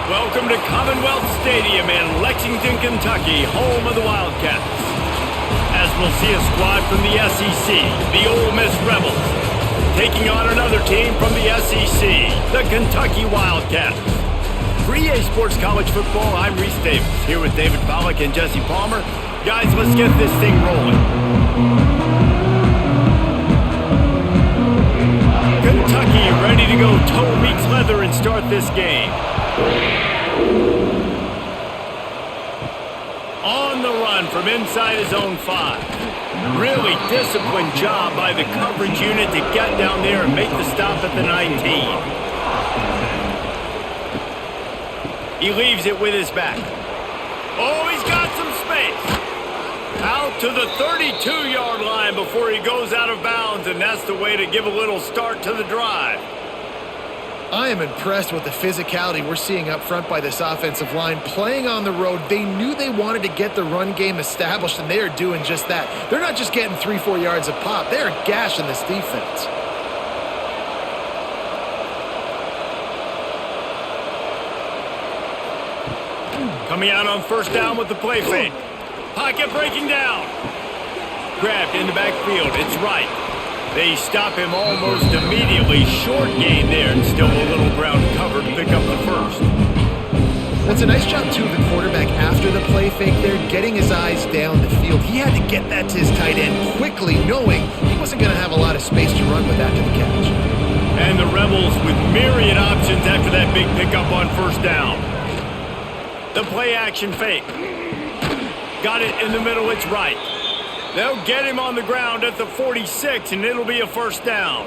Welcome to Commonwealth Stadium in Lexington, Kentucky, home of the Wildcats. As we'll see a squad from the SEC, the Ole Miss Rebels, taking on another team from the SEC, the Kentucky Wildcats. For EA Sports College Football, I'm Reese Davis, here with David Pollack and Jesse Palmer. Guys, let's get this thing rolling. Kentucky ready to go toe meets leather and start this game. On the run from inside his own 5. Really disciplined job by the coverage unit to get down there and make the stop at the 19. He leaves it with his back. Oh, he's got some space. Out to the 32-yard line before he goes out of bounds, and that's the way to give a little start to the drive. I am impressed with the physicality we're seeing up front by this offensive line. Playing on the road, they knew they wanted to get the run game established, and they are doing just that. They're not just getting 3-4 yards a pop. They are gashing this defense. Coming out on first down with the play fake. Pocket breaking down. Grabbed in the backfield. It's right. They stop him almost immediately. Short gain there, and still a little ground cover to pick up the first. That's a nice job, too, of the quarterback after the play fake there, getting his eyes down the field. He had to get that to his tight end quickly, knowing he wasn't going to have a lot of space to run with after the catch. And the Rebels with myriad options after that big pickup on first down. The play action fake. Got it in the middle, it's right. They'll get him on the ground at the 46, and it'll be a first down.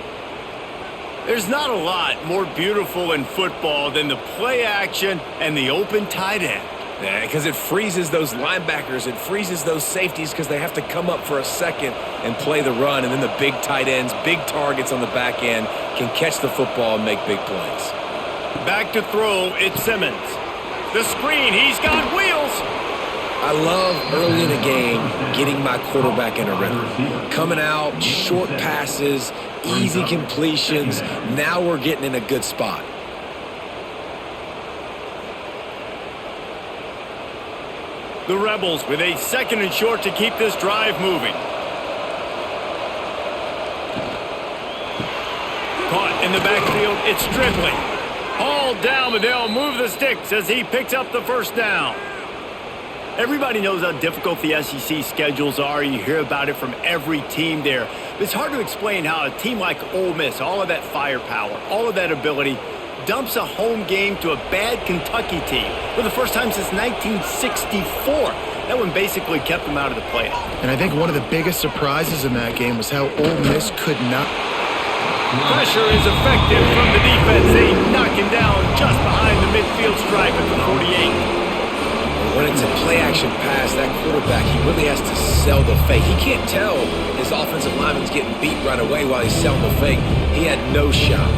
There's not a lot more beautiful in football than the play action and the open tight end. Yeah, because it freezes those linebackers. It freezes those safeties because they have to come up for a second and play the run. And then the big tight ends, big targets on the back end can catch the football and make big plays. Back to throw, it's Simmons. The screen, he's got wheels. I love early in a game getting my quarterback in a rhythm. Coming out, short passes, easy completions. Now we're getting in a good spot. The Rebels with a second and short to keep this drive moving. Caught in the backfield, it's Strickland. Hauled down, but they'll move the sticks as he picks up the first down. Everybody knows how difficult the SEC schedules are. You hear about it from every team there. It's hard to explain how a team like Ole Miss, all of that firepower, all of that ability, dumps a home game to a bad Kentucky team for the first time since 1964. That one basically kept them out of the playoff. And I think one of the biggest surprises in that game was how Ole Miss could not. Pressure is effective from the defense. They knock him down just behind the midfield stripe at the 48. When it's a play-action pass, that quarterback, he really has to sell the fake. He can't tell his offensive lineman's getting beat right away while he's selling the fake. He had no shot.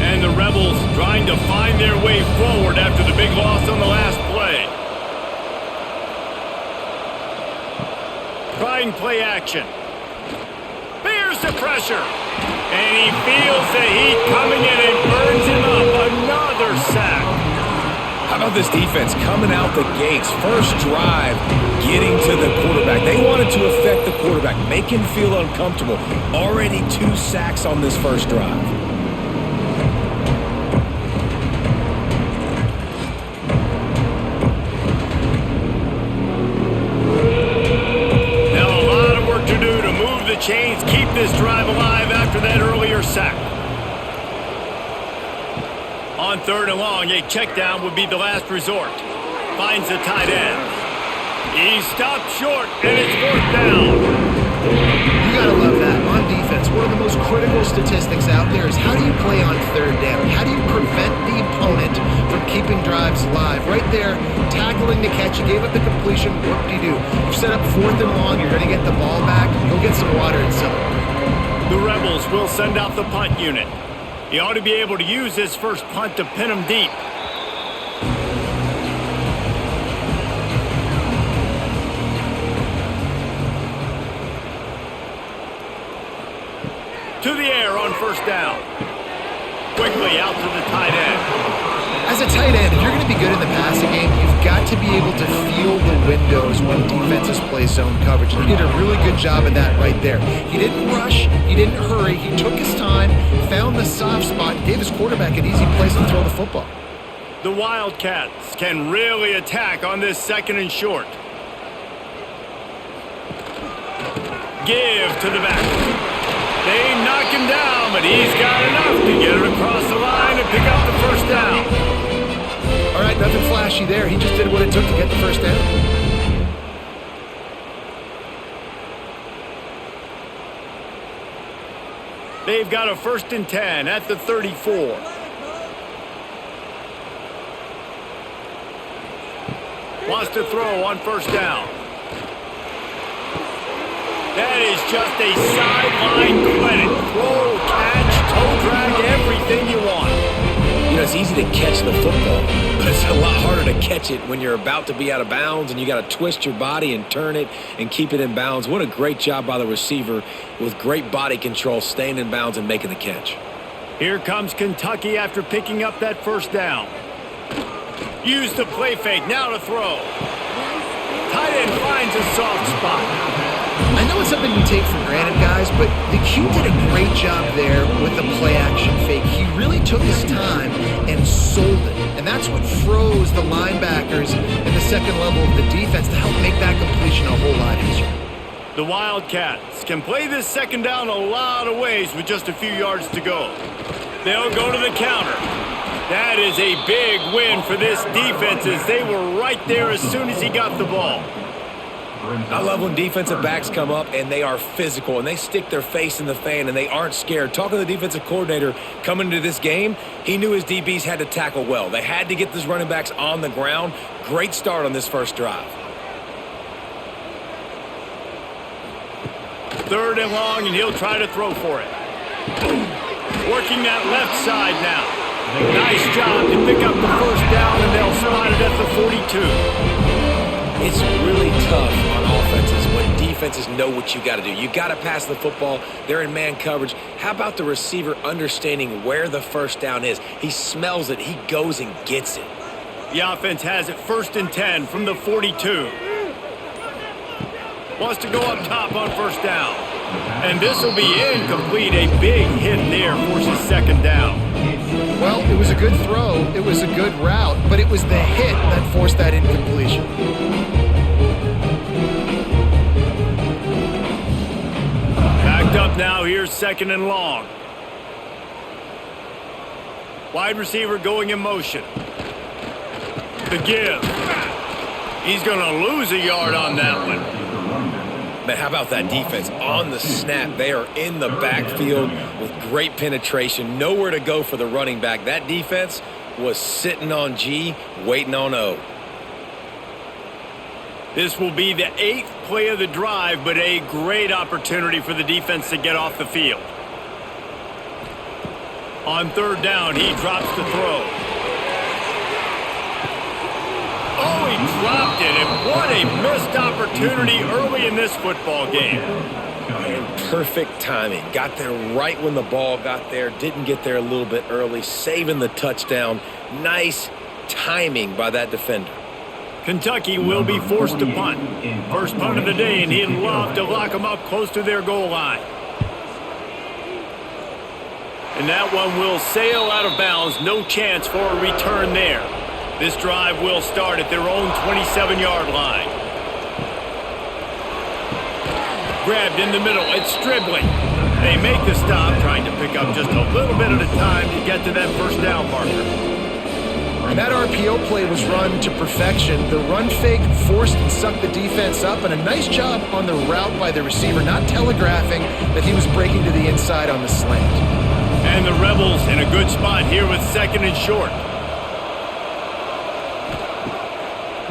And the Rebels trying to find their way forward after the big loss on the last play. Trying play action. Bears the pressure. And he feels the heat coming in and burns him up. Another sack. How about this defense coming out the gates? First drive, getting to the quarterback. They wanted to affect the quarterback, make him feel uncomfortable. Already 2 sacks on this first drive. Chains keep this drive alive after that earlier sack. On third and long, a check down would be the last resort. Finds the tight end. He stopped short, and it's fourth down. You gotta love that. On defense, one of the most critical statistics out there is how do you play on third down? How do you prevent the opponent from keeping drives live? Right there, tackling the catch, you gave up the completion, what do you do? You set up fourth and long, you're gonna get the ball back, go get some water and celebrate. The Rebels will send out the punt unit. He ought to be able to use his first punt to pin him deep. To the air on first down. Quickly out to the tight end. As a tight end, if you're going to be good in the passing game, you've got to be able to feel the windows when defenses play zone coverage. And he did a really good job of that right there. He didn't rush. He didn't hurry. He took his time, found the soft spot, and gave his quarterback an easy place to throw the football. The Wildcats can really attack on this second and short. Give to the back. They knock him down, but he's got enough to get it across the line and pick up the first down. All right, nothing flashy there. He just did what it took to get the first down. They've got a 1st and 10 at the 34. Wants to throw on first down. That is just a sideline clinic. Throw, catch, toe drag, everything you want. You know, it's easy to catch the football, but it's a lot harder to catch it when you're about to be out of bounds and you got to twist your body and turn it and keep it in bounds. What a great job by the receiver with great body control, staying in bounds and making the catch. Here comes Kentucky after picking up that first down. Use the play fake, now to throw. Tight end finds a soft spot. I know it's something we take for granted, guys, but the Q did a great job there with the play-action fake. He really took his time and sold it. And that's what froze the linebackers in the second level of the defense to help make that completion a whole lot easier. The Wildcats can play this second down a lot of ways with just a few yards to go. They'll go to the counter. That is a big win for this defense as they were right there as soon as he got the ball. I love when defensive backs come up and they are physical and they stick their face in the fan and they aren't scared. Talking to the defensive coordinator coming into this game, he knew his DBs had to tackle well. They had to get these running backs on the ground. Great start on this first drive. 3rd and long, and he'll try to throw for it. Working that left side now. Nice job to pick up the first down, and they'll spot it at the 42. It's really tough on offenses when defenses know what you got to do. You got to pass the football. They're in man coverage. How about the receiver understanding where the first down is? He smells it. He goes and gets it. The offense has it 1st and 10 from the 42. Wants to go up top on first down. And this will be incomplete. A big hit there forces second down. Well, it was a good throw. It was a good route, but it was the hit that forced that incompletion. Backed up now. Here's 2nd and long. Wide receiver going in motion. The give. He's going to lose a yard on that one. Man, how about that defense on the snap? They are in the backfield with great penetration. Nowhere to go for the running back. That defense was sitting on G, waiting on O. This will be the 8th play of the drive, but a great opportunity for the defense to get off the field. On 3rd down, he drops the throw. Oh, he dropped it, and what a missed opportunity early in this football game. Perfect timing. Got there right when the ball got there. Didn't get there a little bit early, saving the touchdown. Nice timing by that defender. Kentucky will be forced to punt. First punt of the day, and he'd love to lock them up close to their goal line. And that one will sail out of bounds. No chance for a return there. This drive will start at their own 27-yard line. Grabbed in the middle. It's Stribling. They make the stop, trying to pick up just a little bit at a time to get to that first down marker. And that RPO play was run to perfection. The run fake forced and sucked the defense up, and a nice job on the route by the receiver, not telegraphing that he was breaking to the inside on the slant. And the Rebels in a good spot here with 2nd and short.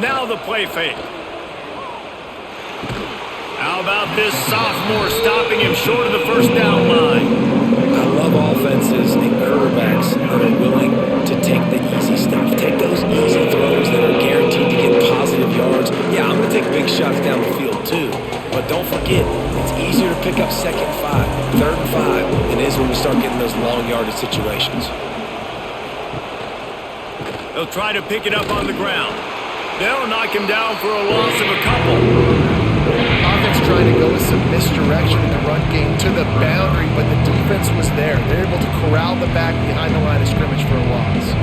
Now the play fake. How about this sophomore stopping him short of the first down line? I love offenses and quarterbacks that are willing to take the easy stuff. Take those easy throws that are guaranteed to get positive yards. Yeah, I'm going to take big shots down the field too, but don't forget, it's easier to pick up 2nd and 5, 3rd and 5 than it is when we start getting those long yardage situations. They'll try to pick it up on the ground. They'll knock him down for a loss of a couple. Offense trying to go with some misdirection in the run game to the boundary, but the defense was there. They're able to corral the back behind the line of scrimmage for a loss.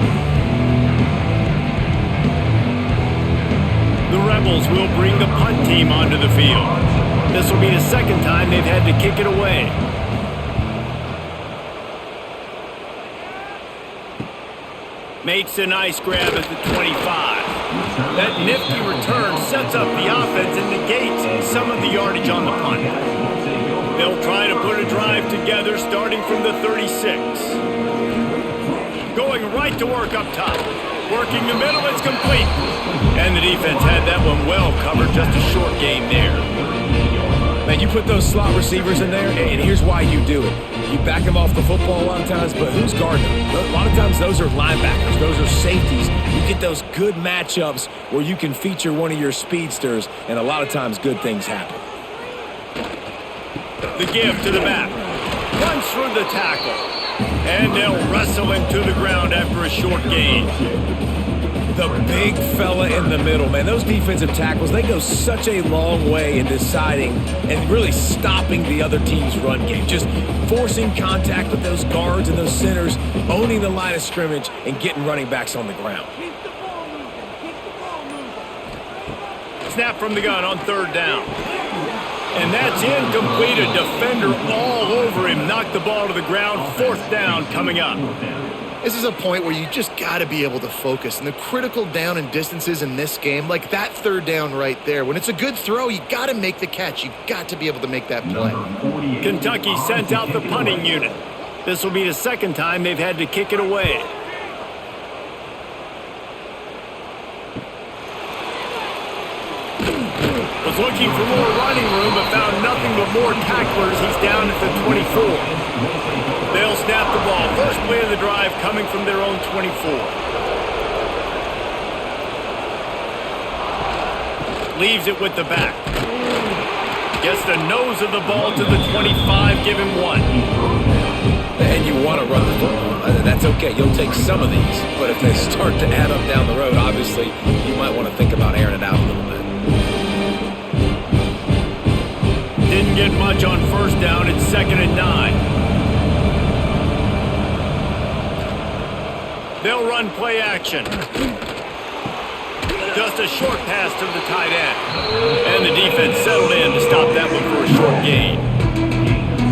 The Rebels will bring the punt team onto the field. This will be the 2nd time they've had to kick it away. Makes a nice grab at the 25. That nifty return sets up the offense and negates some of the yardage on the punt. They'll try to put a drive together starting from the 36. Going right to work up top. Working the middle, it's complete. And the defense had that one well covered, just a short gain there. Man, you put those slot receivers in there, and here's why you do it. You back them off the football a lot of times, but who's guarding them? A lot of times those are linebackers. Those are safeties. You get those good matchups where you can feature one of your speedsters, and a lot of times good things happen. The give to the back. Runs through the tackle. And they'll wrestle him to the ground after a short gain. The big fella in the middle, man. Those defensive tackles, they go such a long way in deciding and really stopping the other team's run game. Just forcing contact with those guards and those centers, owning the line of scrimmage, and getting running backs on the ground. Snap from the gun on 3rd down. And that's incomplete. A defender all over him. Knocked the ball to the ground. 4th down coming up. This is a point where you just got to be able to focus. And the critical down and distances in this game, like that 3rd down right there, when it's a good throw, you got to make the catch. You got to be able to make that play. Kentucky sent out the punting unit. This will be the 2nd time they've had to kick it away. Was looking for more running room, but found nothing but more tacklers. He's down at the 24. They'll snap the ball. First play of the drive coming from their own 24. Leaves it with the back. Gets the nose of the ball to the 25, give him 1. And you want to run the football. That's okay. You'll take some of these. But if they start to add up down the road, obviously, you might want to think about airing it out a little bit. Didn't get much on 1st down. It's 2nd and 9. They'll run play action. Just a short pass to the tight end. And the defense settled in to stop that one for a short gain.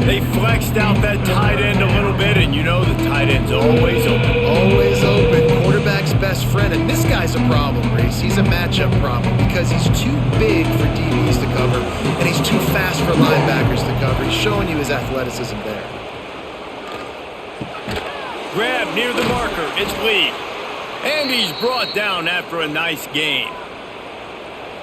They flexed out that tight end a little bit, and you know the tight end's always open. Always open. Quarterback's best friend. And this guy's a problem, Reese. He's a matchup problem because he's too big for DBs to cover, and he's too fast for linebackers to cover. He's showing you his athleticism there. Grab near the marker. It's Lee. And he's brought down after a nice gain.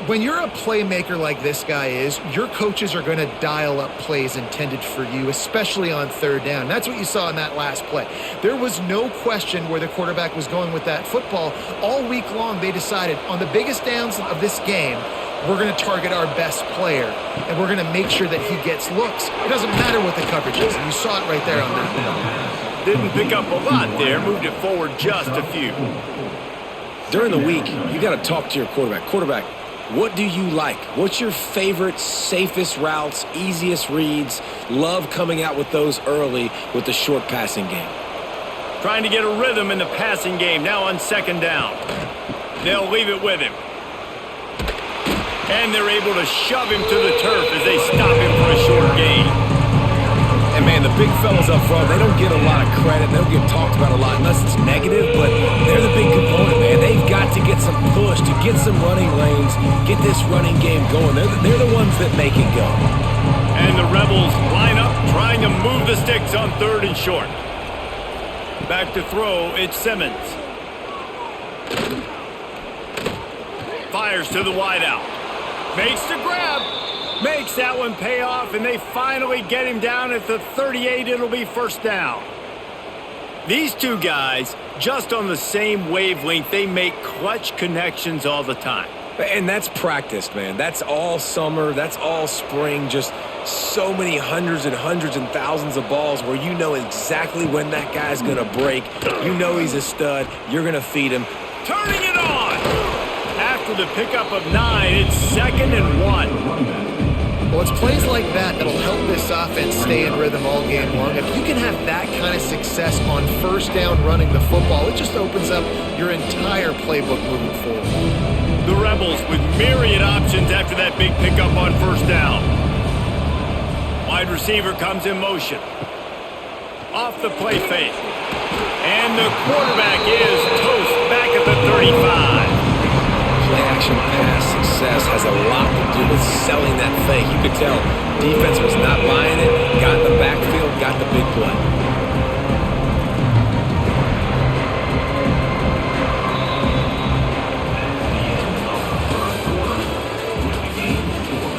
When you're a playmaker like this guy is, your coaches are going to dial up plays intended for you, especially on 3rd down. That's what you saw in that last play. There was no question where the quarterback was going with that football. All week long, they decided on the biggest downs of this game, we're going to target our best player, and we're going to make sure that he gets looks. It doesn't matter what the coverage is, and you saw it right there on that play. Didn't pick up a lot there, moved it forward just a few. During the week, you got to talk to your quarterback. Quarterback, what do you like? What's your favorite, safest routes, easiest reads? Love coming out with those early with the short passing game. Trying to get a rhythm in the passing game now on 2nd down. They'll leave it with him. And they're able to shove him to the turf as they stop him for a short gain. And, man, the big fellas up front, they don't get a lot of credit. They don't get talked about a lot unless it's negative, but they're the big component, man. They've got to get some push, to get some running lanes, get this running game going. They're the ones that make it go. And the Rebels line up, trying to move the sticks on 3rd and short. Back to throw, it's Simmons. Fires to the wideout. Makes the grab. Makes that one pay off, and they finally get him down at the 38. It'll be 1st down. These two guys, just on the same wavelength, they make clutch connections all the time. And that's practiced, man. That's all summer. That's all spring. Just so many hundreds and thousands of balls where you know exactly when that guy's going to break. You know he's a stud. You're going to feed him. Turning it on! After the pickup of 9, it's 2nd and 1. Well, it's plays like that that'll help this offense stay in rhythm all game long. If you can have that kind of success on first down running the football, it just opens up your entire playbook moving forward. The Rebels with myriad options after that big pickup on first down. Wide receiver comes in motion. Off the play fake. And the quarterback is toast back at the 35. Play-action pass success has a lot to do with selling that fake. You could tell defense was not buying it, got in the backfield, got the big play.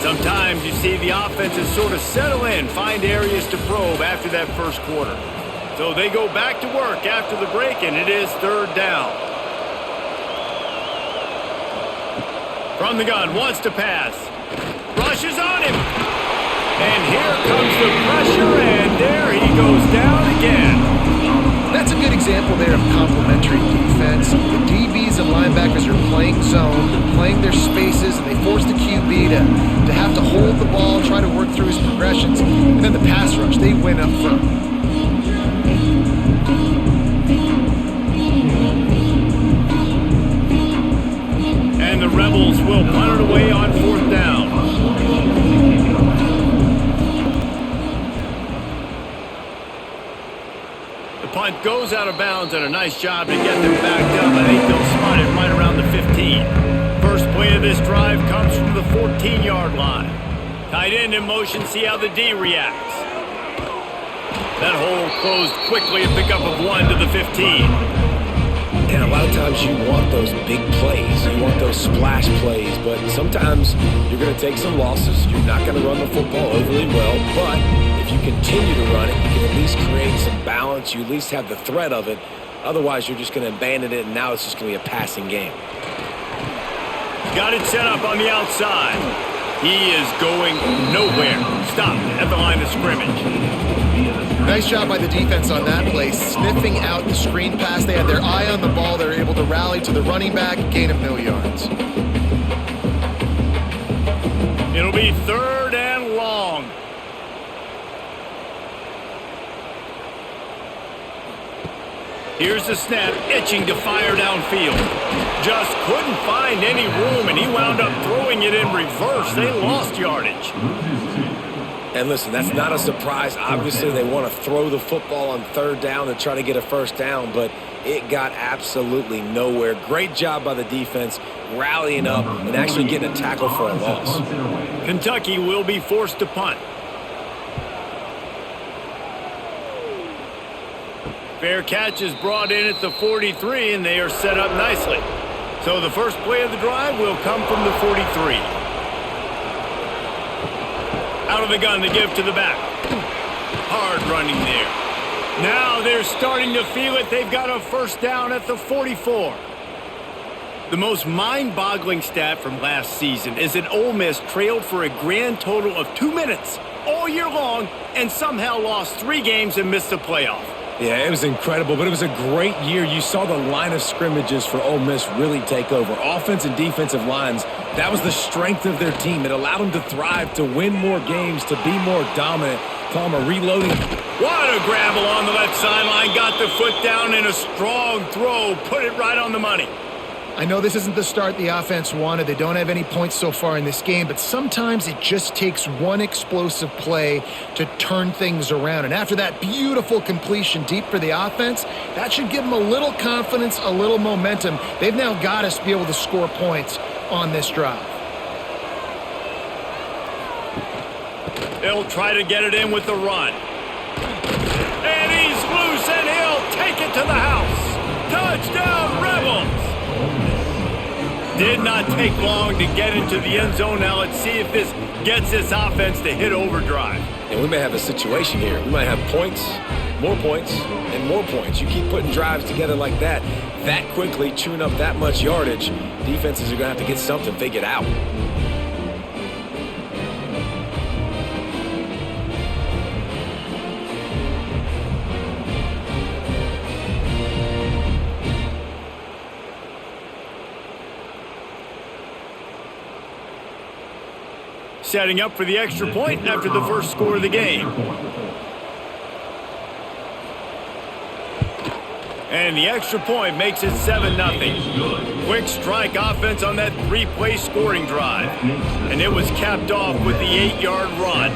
Sometimes you see the offenses sort of settle in, find areas to probe after that first quarter. So they go back to work after the break, and it is 3rd down. From the gun, wants to pass. Rushes on him. And here comes the pressure, and there he goes down again. That's a good example there of complementary defense. The DBs and linebackers are playing zone, they're playing their spaces, and they force the QB to have to hold the ball, try to work through his progressions, and then the pass rush, they win up front. And the Rebels will punt it away on 4th down. Punt goes out of bounds, and a nice job to get them backed up. I think they'll spot it right around the 15. First play of this drive comes from the 14-yard line. Tight end in motion, see how the D reacts. That hole closed quickly, a pickup of 1 to the 15. And a lot of times you want those big plays. You want those splash plays. But sometimes you're going to take some losses. You're not going to run the football overly well. But if you continue to run it, you can at least create some balance. You at least have the threat of it. Otherwise, you're just going to abandon it, and now it's just going to be a passing game. Got it set up on the outside. He is going nowhere. Stopped at the line of scrimmage. Nice job by the defense on that play, sniffing out the screen pass. They had their eye on the ball. They were able to rally to the running back, gain of no yards. It'll be 3rd and long. Here's the snap, itching to fire downfield. Just couldn't find any room, and he wound up throwing it in reverse. They lost yardage. And listen, that's not a surprise. Obviously, they want to throw the football on 3rd down and try to get a first down, but it got absolutely nowhere. Great job by the defense, rallying up and actually getting a tackle for a loss. Kentucky will be forced to punt. Fair catch is brought in at the 43, and they are set up nicely. So the first play of the drive will come from the 43. Out of the gun to give to the back. Hard running there. Now they're starting to feel it. They've got a first down at the 44. The most mind-boggling stat from last season is that Ole Miss trailed for a grand total of 2 minutes all year long and somehow lost 3 games and missed the playoff. Yeah, it was incredible, but it was a great year. You saw the line of scrimmages for Ole Miss really take over. Offense and defensive lines, that was the strength of their team. It allowed them to thrive, to win more games, to be more dominant. Palmer reloading. What a grab along the left sideline. Got the foot down in a strong throw. Put it right on the money. I know this isn't the start the offense wanted. They don't have any points so far in this game, but sometimes it just takes one explosive play to turn things around. And after that beautiful completion deep for the offense, that should give them a little confidence, a little momentum. They've now got us to be able to score points on this drive. They'll try to get it in with the run. And he's loose, and he'll take it to the house. Touchdown, Rebels! Did not take long to get into the end zone. Now let's see if this gets this offense to hit overdrive. And we may have a situation here. We might have points, and more points. You keep putting drives together like that quickly, chewing up that much yardage, defenses are going to have to get something figured out. Setting up for the extra point after the first score of the game. And the extra point makes it 7-0. Quick strike offense on that 3-play scoring drive. And it was capped off with the 8-yard run.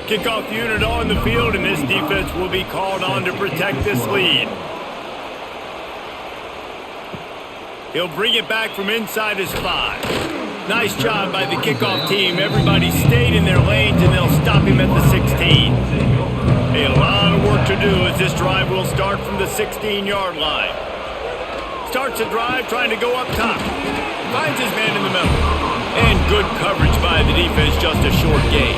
Kickoff unit on the field, and this defense will be called on to protect this lead. He'll bring it back from inside his 5. Nice job by the kickoff team. Everybody stayed in their lanes, and they'll stop him at the 16. A lot of work to do as this drive will start from the 16-yard line. Starts the drive trying to go up top. Finds his man in the middle. And good coverage by the defense, just a short gain.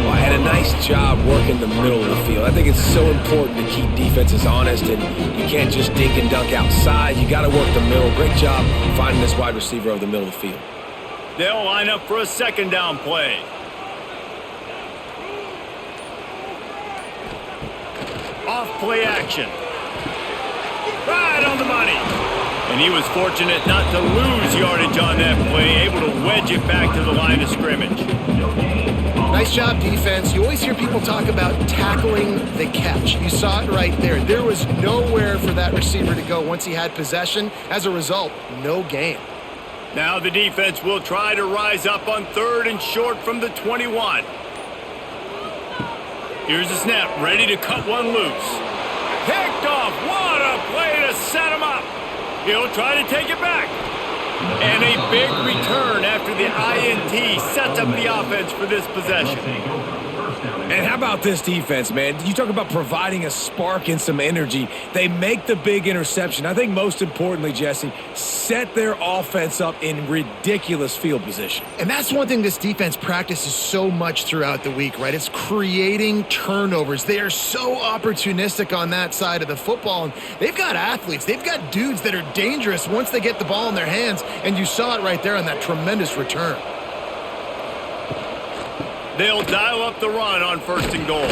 Well, I had a nice job working the middle of the field. I think it's so important to keep defenses honest, and you can't just dink and dunk outside. You got to work the middle. Great job finding this wide receiver over the middle of the field. They'll line up for a second down play. Off play action. Right on the money. And he was fortunate not to lose yardage on that play, able to wedge it back to the line of scrimmage. Nice job, defense. You always hear people talk about tackling the catch. You saw it right there. There was nowhere for that receiver to go once he had possession. As a result, no gain. Now the defense will try to rise up on 3rd and short from the 21. Here's the snap, ready to cut one loose. Picked off. What a play to set him up. He'll try to take it back. And a big return after the INT sets up the offense for this possession. And how about this defense, man? You talk about providing a spark and some energy. They make the big interception. I think most importantly, Jesse, set their offense up in ridiculous field position. And that's one thing this defense practices so much throughout the week, right? It's creating turnovers. They are so opportunistic on that side of the football. And they've got athletes. They've got dudes that are dangerous once they get the ball in their hands. And you saw it right there on that tremendous return. They'll dial up the run on 1st and goal.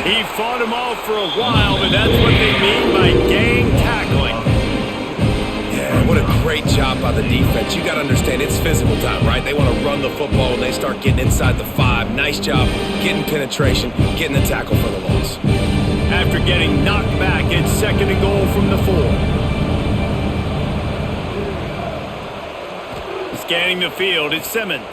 He fought him off for a while, but that's what they mean by gang tackling. Yeah, what a great job by the defense. You got to understand, it's physical time, right? They want to run the football and they start getting inside the 5. Nice job getting penetration, getting the tackle for the loss. After getting knocked back, it's 2nd and goal from the 4. Scanning the field, it's Simmons.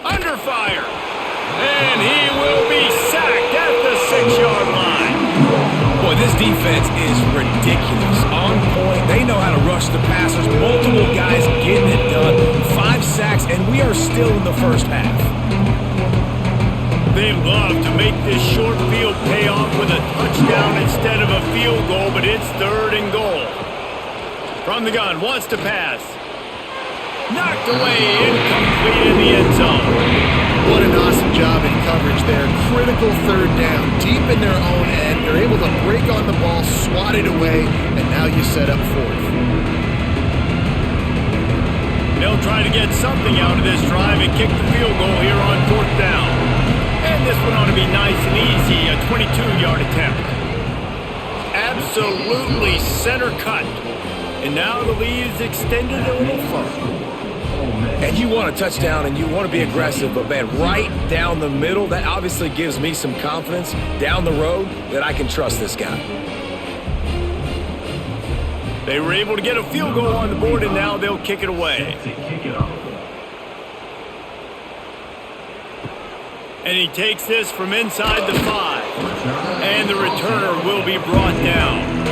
Under fire. And he will be sacked at the 6-yard line. Boy, this defense is ridiculous. On point. They know how to rush the passers. Multiple guys getting it done. 5 sacks, and we are still in the first half. They love to make this short field pay off with a touchdown instead of a field goal, but it's 3rd and goal. From the gun, wants to pass. Knocked away, incomplete in the end zone. What an awesome job in coverage there. Critical 3rd down, deep in their own end. They're able to break on the ball, swat it away, and now you set up 4th. They'll try to get something out of this drive and kick the field goal here on 4th down. And this one ought to be nice and easy, a 22-yard attempt. Absolutely center cut. And now the lead is extended a little further. And you want a touchdown and you want to be aggressive, but man, right down the middle, that obviously gives me some confidence down the road that I can trust this guy. They were able to get a field goal on the board, and now they'll kick it away. And he takes this from inside the 5. And the returner will be brought down.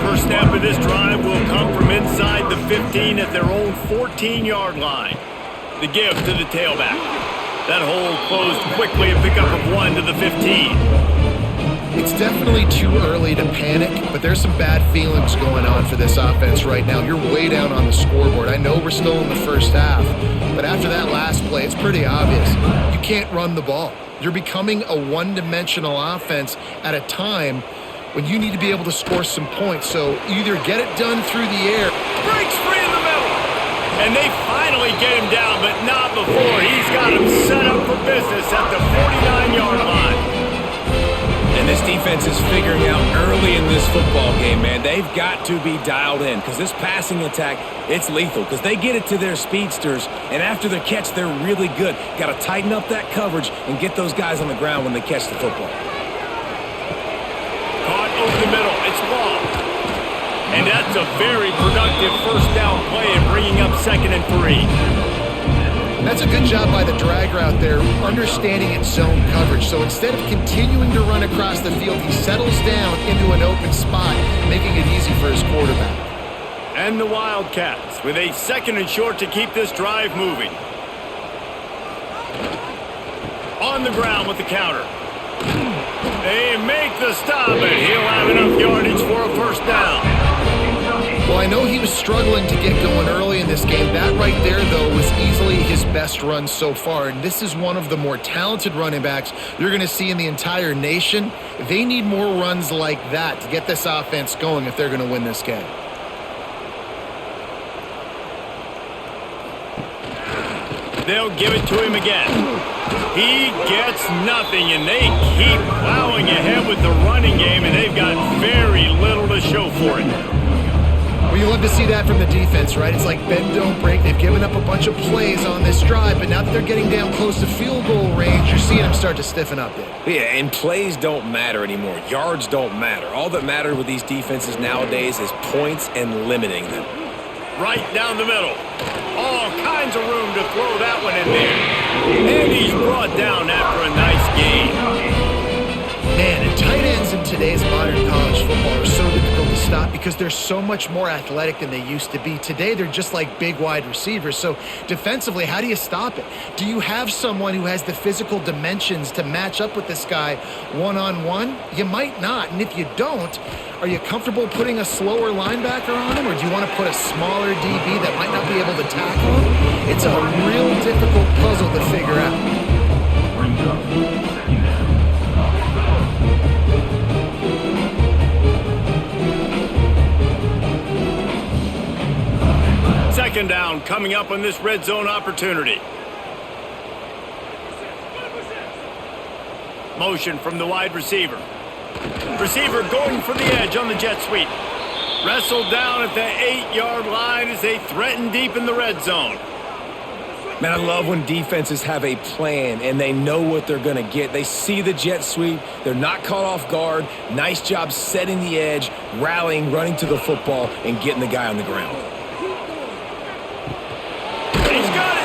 First snap of this drive will come from inside the 15 at their own 14-yard line. The give to the tailback. That hole closed quickly, a pickup of 1 to the 15. It's definitely too early to panic, but there's some bad feelings going on for this offense right now. You're way down on the scoreboard. I know we're still in the first half, but after that last play, it's pretty obvious. You can't run the ball. You're becoming a one-dimensional offense at a time when you need to be able to score some points. So either get it done through the air. Breaks free in the middle. And they finally get him down, but not before. He's got him set up for business at the 49-yard line. And this defense is figuring out early in this football game, man. They've got to be dialed in because this passing attack, it's lethal because they get it to their speedsters, and after the catch, they're really good. Got to tighten up that coverage and get those guys on the ground when they catch the football. Caught over the middle. It's long. And that's a very productive first down play and bringing up 2nd and 3. That's a good job by the drag route there, understanding its zone coverage. So instead of continuing to run across the field, he settles down into an open spot, making it easy for his quarterback. And the Wildcats with a 2nd and short to keep this drive moving. On the ground with the counter. They make the stop, and he'll have enough yardage for a first down. Well, I know he was struggling to get going early in this game. That right there, though, was easily his best run so far. And this is one of the more talented running backs you're going to see in the entire nation. They need more runs like that to get this offense going if they're going to win this game. They'll give it to him again. He gets nothing, and they keep plowing ahead with the running game, and they've got very little to show for it. Well, you love to see that from the defense, right? It's like bend, don't break. They've given up a bunch of plays on this drive, but now that they're getting down close to field goal range, you're seeing them start to stiffen up there. Yeah, and plays don't matter anymore. Yards don't matter. All that matters with these defenses nowadays is points and limiting them. Right down the middle. All kinds of room to throw that one in there. And he's brought down after a nice gain. Man, and tight ends in today's modern college football are so difficult to stop because they're so much more athletic than they used to be. Today, they're just like big wide receivers. So defensively, how do you stop it? Do you have someone who has the physical dimensions to match up with this guy one-on-one? You might not. And if you don't, are you comfortable putting a slower linebacker on him, or do you want to put a smaller DB that might not be able to tackle him? It's a real difficult puzzle to figure out. Second down coming up on this red zone opportunity. Motion from the wide receiver. Receiver going for the edge on the jet sweep. Wrestled down at the 8-yard line as they threaten deep in the red zone. Man, I love when defenses have a plan and they know what they're going to get. They see the jet sweep. They're not caught off guard. Nice job setting the edge, rallying, running to the football, and getting the guy on the ground. He's got it.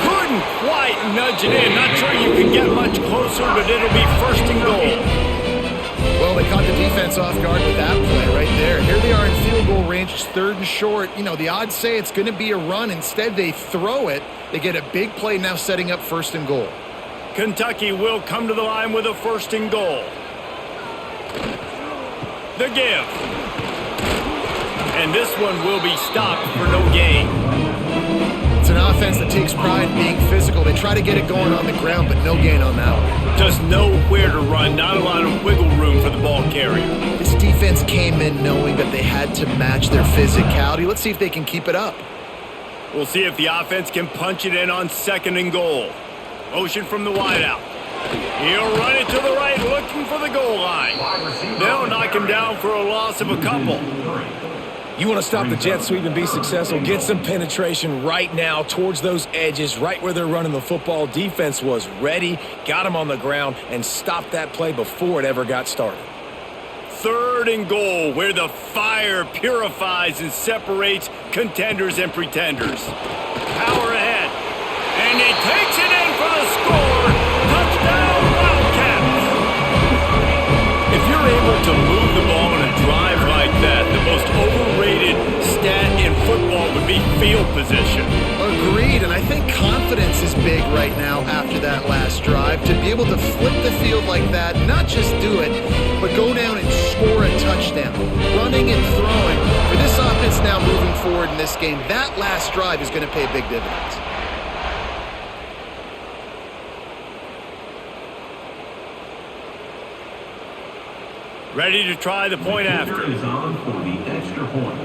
Couldn't quite nudge it in. Not sure you can get much closer, but it'll be 1st and goal. Well, they caught the defense off guard with that play right there. Here they are in field goal range. It's 3rd and short. You know, the odds say it's going to be a run. Instead, they throw it. They get a big play now setting up 1st and goal. Kentucky will come to the line with a 1st and goal. The give. And this one will be stopped for no gain. It's an offense that takes pride in being physical. They try to get it going on the ground, but no gain on that one. Just nowhere to run. Not a lot of wiggle room for the ball carrier. This defense came in knowing that they had to match their physicality. Let's see if they can keep it up. We'll see if the offense can punch it in on 2nd and goal. Motion from the wideout. He'll run it to the right, looking for the goal line. They'll knock him down for a loss of a couple. You want to stop the jet sweep and be successful, get some penetration right now towards those edges, right where they're running the football. Defense was ready, got him on the ground, and stopped that play before it ever got started. 3rd and goal, where the fire purifies and separates contenders and pretenders. Power ahead. And he takes it in for the score. Touchdown, Wildcats. If you're able to move the ball in a drive like that, the most overrated stat in football would be field position. Agreed, and I think confidence is big right now after that last drive. To be able to flip the field like that, not just do it, but go down and score a touchdown. Running and throwing. For this offense now moving forward in this game, that last drive is going to pay big dividends. Ready to try the point after. Is on for the extra point.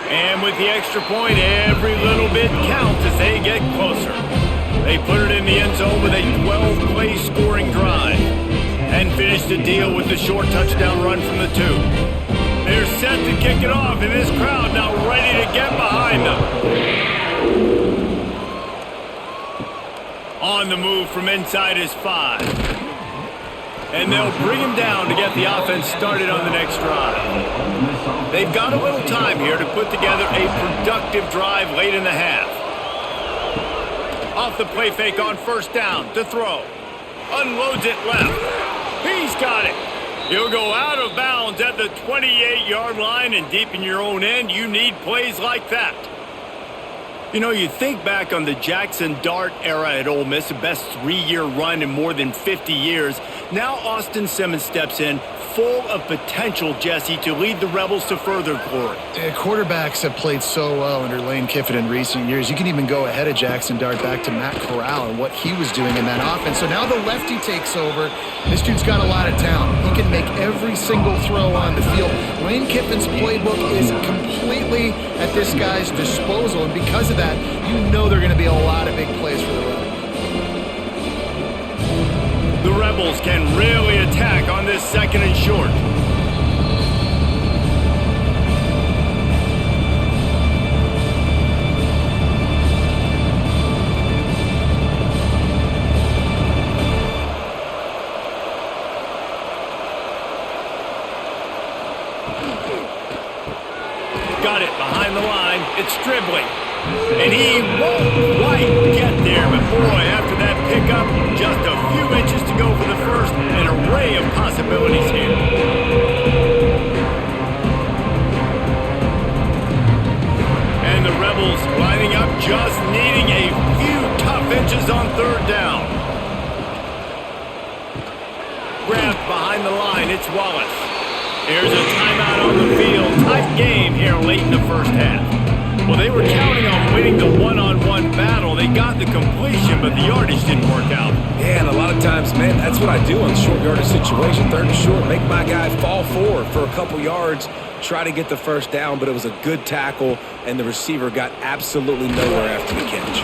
And with the extra point, every little bit counts as they get closer. They put it in the end zone with a 12-play scoring drive and finish the deal with the short touchdown run from the 2. They're set to kick it off, and this crowd now ready to get behind them. On the move from inside his 5. And they'll bring him down to get the offense started on the next drive. They've got a little time here to put together a productive drive late in the half. Off the play fake on first down to throw. Unloads it left. He's got it. He'll go out of bounds at the 28-yard line, and deep in your own end, you need plays like that. You know, you think back on the Jackson Dart era at Ole Miss, the best 3-year run in more than 50 years. Now Austin Simmons steps in, full of potential, Jesse, to lead the Rebels to further glory. Quarterbacks have played so well under Lane Kiffin in recent years. You can even go ahead of Jackson Dart back to Matt Corral and what he was doing in that offense. So now the lefty takes over. This dude's got a lot of talent. He can make every single throw on the field. Lane Kiffin's playbook is completely at this guy's disposal, and because of that, you know there are going to be a lot of big plays for the Rebels. The Rebels can really attack on this second and short. Got it behind the line. It's dribbling. And he won't quite get there, but boy, after that pickup, just a few inches to go for the first. An array of possibilities here. And the Rebels lining up, just needing a few tough inches on third down. Grabbed behind the line, it's Wallace. Here's a timeout on the field. Tight game here late in the first half. Well, they were counting on winning the one-on-one battle. They got the completion, but the yardage didn't work out. Yeah, and a lot of times, man, that's what I do on short yardage situation. Third and short, make my guy fall forward for a couple yards, try to get the first down, but it was a good tackle, and the receiver got absolutely nowhere after the catch.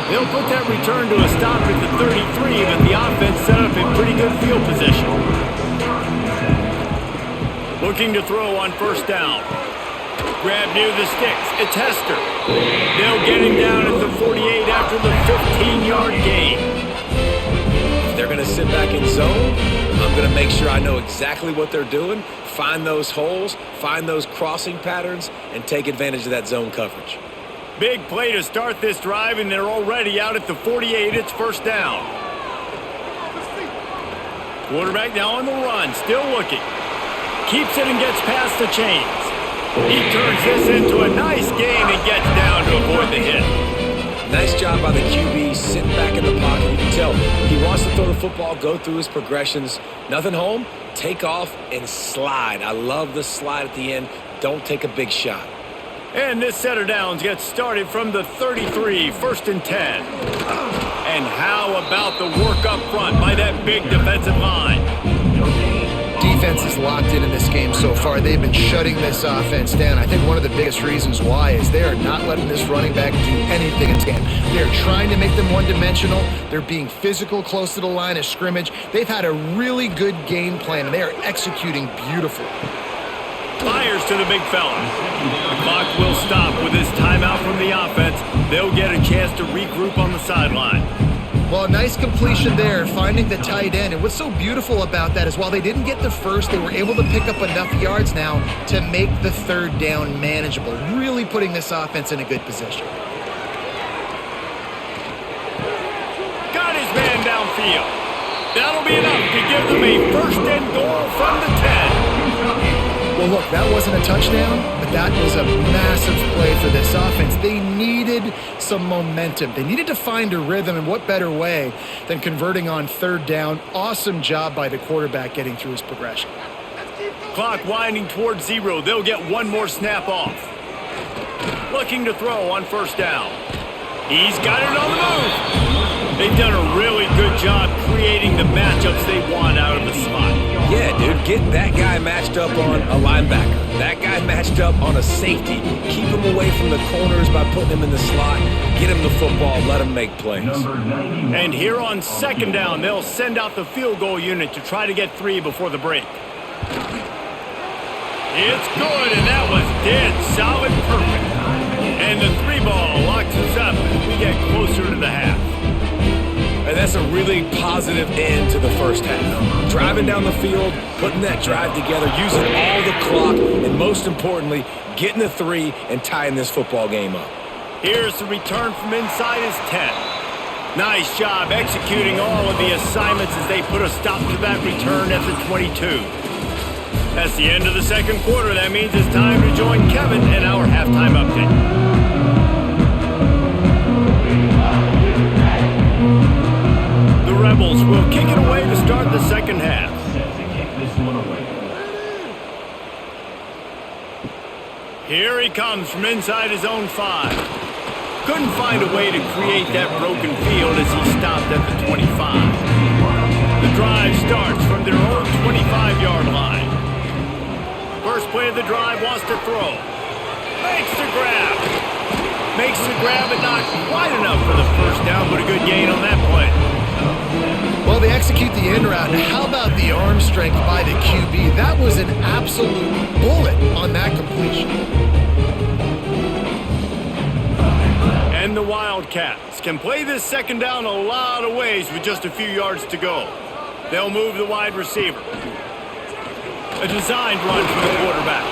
They'll put that return to a stop at the 33, but the offense set up in pretty good field position. Looking to throw on first down. Grab near the sticks. It's Hester. They'll get him down at the 48 after the 15-yard gain. If they're going to sit back in zone, I'm going to make sure I know exactly what they're doing, find those holes, find those crossing patterns, and take advantage of that zone coverage. Big play to start this drive, and they're already out at the 48. It's first down. Quarterback now on the run, still looking. Keeps it and gets past the chains. He turns this into a nice gain and gets down to avoid the hit. Nice job by the QB, sitting back in the pocket. You can tell he wants to throw the football, go through his progressions. Nothing home, take off and slide. I love the slide at the end. Don't take a big shot. And this set of downs gets started from the 33, first and 10. And how about the work up front by that big defensive line? Defense is locked in this game so far. They've been shutting this offense down. I think one of the biggest reasons why is they are not letting this running back do anything in this game. They're trying to make them one-dimensional. They're being physical close to the line of scrimmage. They've had a really good game plan, and they are executing beautifully. Fires to the big fella. The clock will stop with this timeout from the offense. They'll get a chance to regroup on the sideline. Well, nice completion there, finding the tight end. And what's so beautiful about that is while they didn't get the first, they were able to pick up enough yards now to make the third down manageable, really putting this offense in a good position. Got his man downfield. That'll be enough to give them a first and goal from the 10. Well, look, that wasn't a touchdown, but that was a massive play for this offense. They needed some momentum. They needed to find a rhythm, and what better way than converting on third down. Awesome job by the quarterback getting through his progression. Clock winding towards 0. They'll get one more snap off. Looking to throw on first down. He's got it on the move. They've done a really good job creating the matchups they want out of the slot. Yeah, dude, get that guy matched up on a linebacker. That guy matched up on a safety. Keep him away from the corners by putting him in the slot. Get him the football. Let him make plays. And here on second down, they'll send out the field goal unit to try to get 3 before the break. It's good, and that was dead solid perfect. And the 3 ball locks us up as we get closer to the half. And that's a really positive end to the first half. Driving down the field, putting that drive together, using all the clock, and most importantly, getting the 3 and tying this football game up. Here's the return from inside his 10. Nice job executing all of the assignments as they put a stop to that return at the 22. That's the end of the second quarter. That means it's time to join Kevin in our halftime update. The Rebels will kick it away to start the second half. Here he comes from inside his own 5. Couldn't find a way to create that broken field as he stopped at the 25. The drive starts from their own 25-yard line. First play of the drive, wants to throw. Makes the grab. Makes the grab, but not quite enough for the first down, but a good gain on that play. Well, they execute the in route. How about the arm strength by the QB? That was an absolute bullet on that completion. And the Wildcats can play this second down a lot of ways with just a few yards to go. They'll move the wide receiver. A designed run from the quarterback.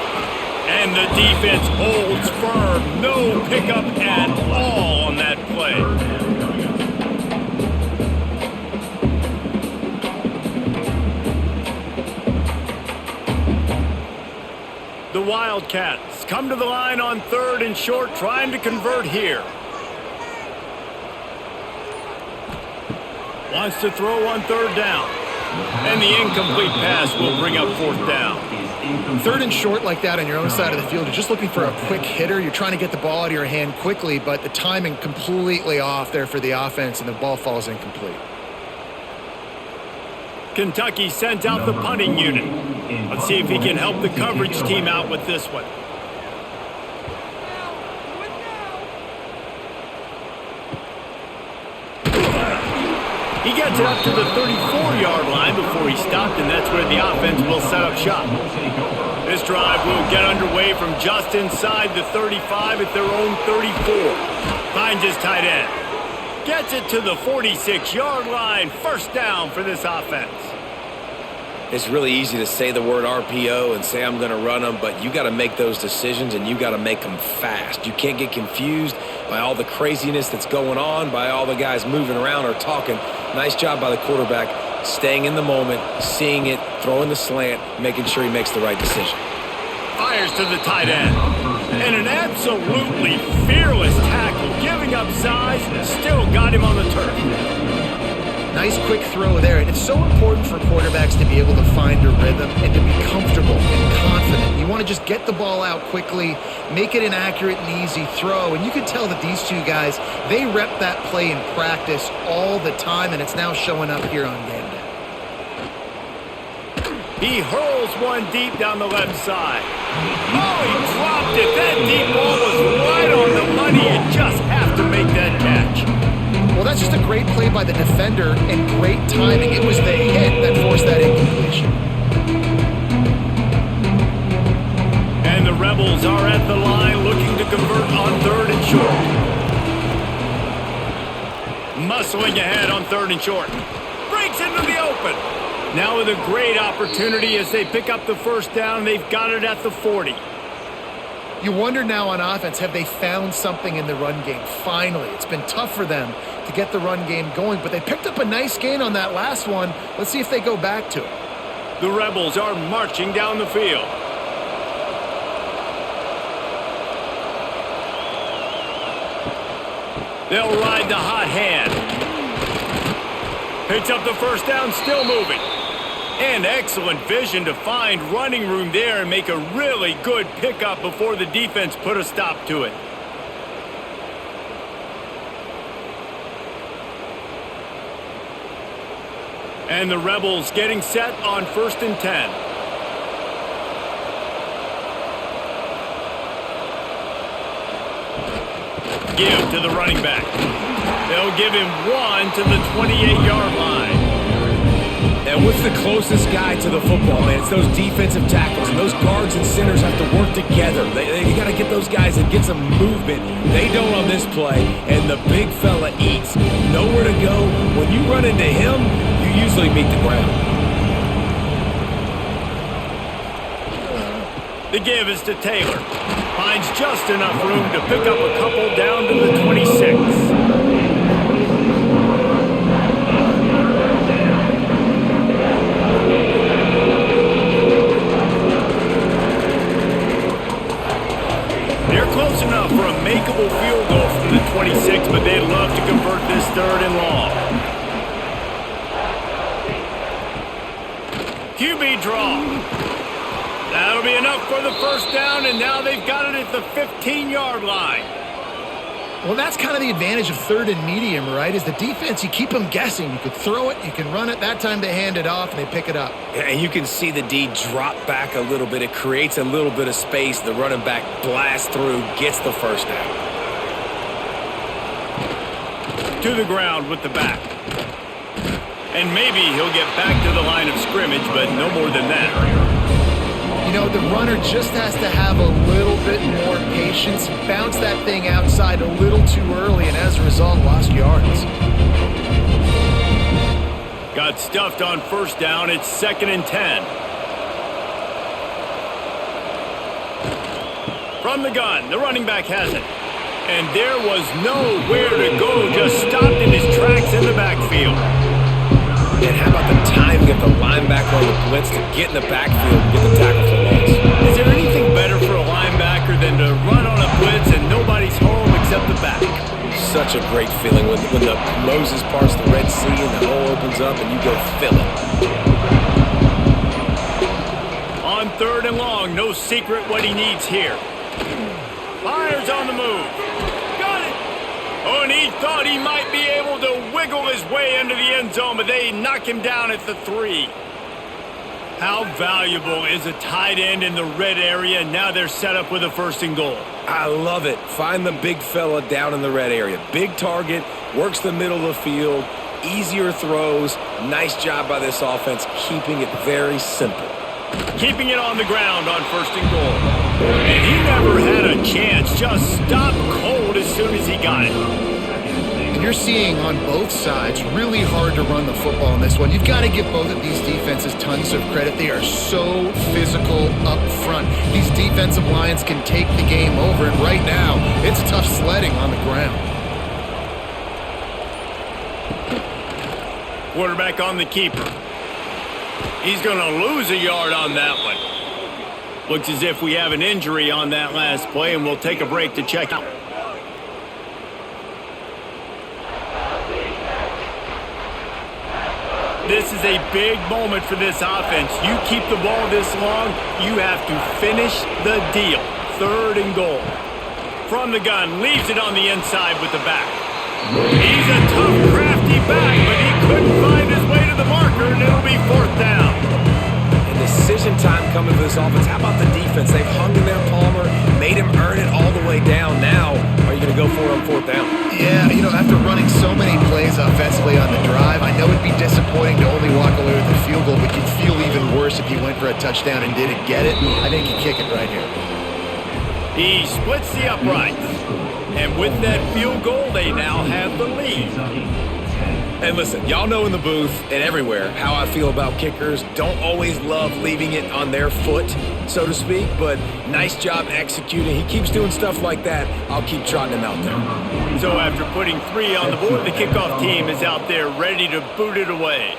And the defense holds firm. No pickup at all on that play. The Wildcats come to the line on 3rd and short, trying to convert here. Wants to throw on 3rd down. And the incomplete pass will bring up 4th down. 3rd and short like that on your own side of the field, you're just looking for a quick hitter. You're trying to get the ball out of your hand quickly, but the timing completely off there for the offense, and the ball falls incomplete. Kentucky sent out the punting unit. Let's see if he can help the coverage team out with this one. He gets it up to the 34-yard line before he stopped, and that's where the offense will set up shop. This drive will get underway from just inside the 35 at their own 34. Finds his tight end. Gets it to the 46-yard line. First down for this offense. It's really easy to say the word RPO and say I'm going to run them, but you got to make those decisions, and you got to make them fast. You can't get confused by all the craziness that's going on, by all the guys moving around or talking. Nice job by the quarterback, staying in the moment, seeing it, throwing the slant, making sure he makes the right decision. Fires to the tight end. And an absolutely fearless tackle, giving up size, still got him on the turf. Nice quick throw there. And it's so important for quarterbacks to be able to find a rhythm and to be comfortable and confident. You want to just get the ball out quickly, make it an accurate and easy throw. And you can tell that these two guys, they rep that play in practice all the time, and it's now showing up here on game day. He hurls one deep down the left side. Oh, he dropped it. That deep ball was right on the money. You just have to make that catch. Well, that's just a great play by the defender and great timing. It was the hit that forced that incompletion. And the Rebels are at the line looking to convert on 3rd and short. Muscling ahead on 3rd and short. Breaks into the open. Now with a great opportunity as they pick up the first down. They've got it at the 40. You wonder now on offense, have they found something in the run game? Finally, it's been tough for them to get the run game going, but they picked up a nice gain on that last one. Let's see if they go back to it. The Rebels are marching down the field. They'll ride the hot hand. Picks up the first down, still moving. And excellent vision to find running room there and make a really good pickup before the defense put a stop to it. And the Rebels getting set on 1st and 10. Give to the running back. They'll give him 1 to the 28-yard line. And what's the closest guy to the football, man? It's those defensive tackles. And those guards and centers have to work together. They got to get those guys and get some movement. They don't on this play, and the big fella eats. Nowhere to go. When you run into him, you usually meet the ground. The give is to Taylor. Finds just enough room to pick up a couple down to the 26. They're close enough for a makeable field goal from the 26, but they'd love to convert this 3rd and long. QB draw. That'll be enough for the first down, and now they've got it at the 15-yard line. Well, that's kind of the advantage of 3rd and medium, right? Is the defense, you keep them guessing. You could throw it, you can run it. That time they hand it off, and they pick it up. And you can see the D drop back a little bit. It creates a little bit of space. The running back blasts through, gets the first down. To the ground with the back. And maybe he'll get back to the line of scrimmage, but no more than that. You know, the runner just has to have a little bit more patience. Bounce that thing outside a little too early, and as a result, lost yards. Got stuffed on 1st down. It's 2nd and 10. From the gun, the running back has it. And there was nowhere to go, just stopped in his tracks in the backfield. And how about the timing of the linebacker on the blitz to get in the backfield and get the tackle for loss? Is there anything better for a linebacker than to run on a blitz and nobody's home except the back? Such a great feeling when the Moses parts the Red Sea and the hole opens up and you go fill it. On 3rd and long, no secret what he needs here. Fires on the move. Got it! Oh, and he thought he might be able to wiggle his way into the end zone, but they knock him down at the 3. How valuable is a tight end in the red area? Now they're set up with a 1st and goal. I love it. Find the big fella down in the red area. Big target, works the middle of the field, easier throws. Nice job by this offense, keeping it very simple. Keeping it on the ground on 1st and goal. And he never had a chance. Just stopped cold as soon as he got it. You're seeing on both sides really hard to run the football in this one. You've got to give both of these defenses tons of credit. They are so physical up front. These defensive lines can take the game over, and right now, it's tough sledding on the ground. Quarterback on the keeper. He's going to lose a yard on that one. Looks as if we have an injury on that last play, and we'll take a break to check out. This is a big moment for this offense. You keep the ball this long, you have to finish the deal. 3rd and goal. From the gun, leaves it on the inside with the back. He's a tough, crafty back, but he couldn't find his way to the marker, and it'll be 4th down. And decision time coming for this offense. How about the defense? They've hung in there, Palmer, made him earn it all the way down. Now, are you going to go for it on 4th down? Yeah, you know, after running so many plays offensively on the drive, I know it'd be disappointing to only walk away with a field goal, but you'd feel even worse if you went for a touchdown and didn't get it. I think you kick it right here. He splits the uprights. And with that field goal, they now have the lead. And listen, y'all know in the booth and everywhere how I feel about kickers. Don't always love leaving it on their foot, so to speak, but nice job executing. He keeps doing stuff like that. I'll keep trotting him out there. So after putting 3 on the board, the kickoff team is out there ready to boot it away.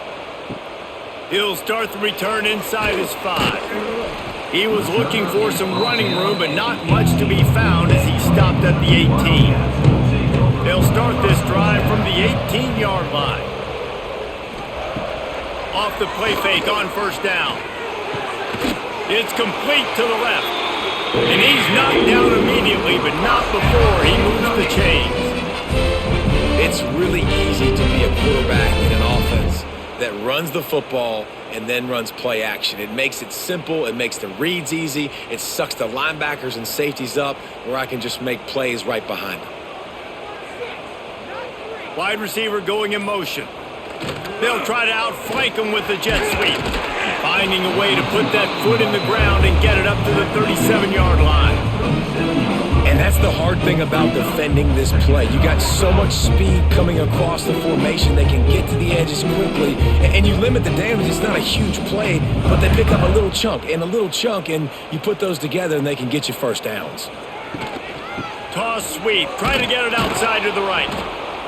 He'll start the return inside his 5. He was looking for some running room, but not much to be found as he stopped at the 18. They'll start drive from the 18-yard line. Off the play fake on first down. It's complete to the left. And he's knocked down immediately, but not before he moves the chains. It's really easy to be a quarterback in an offense that runs the football and then runs play action. It makes it simple. It makes the reads easy. It sucks the linebackers and safeties up where I can just make plays right behind them. Wide receiver going in motion. They'll try to outflank him with the jet sweep. Finding a way to put that foot in the ground and get it up to the 37-yard line. And that's the hard thing about defending this play. You got so much speed coming across the formation. They can get to the edges quickly, and you limit the damage. It's not a huge play, but they pick up a little chunk, and you put those together, and they can get you first downs. Toss sweep. Try to get it outside to the right.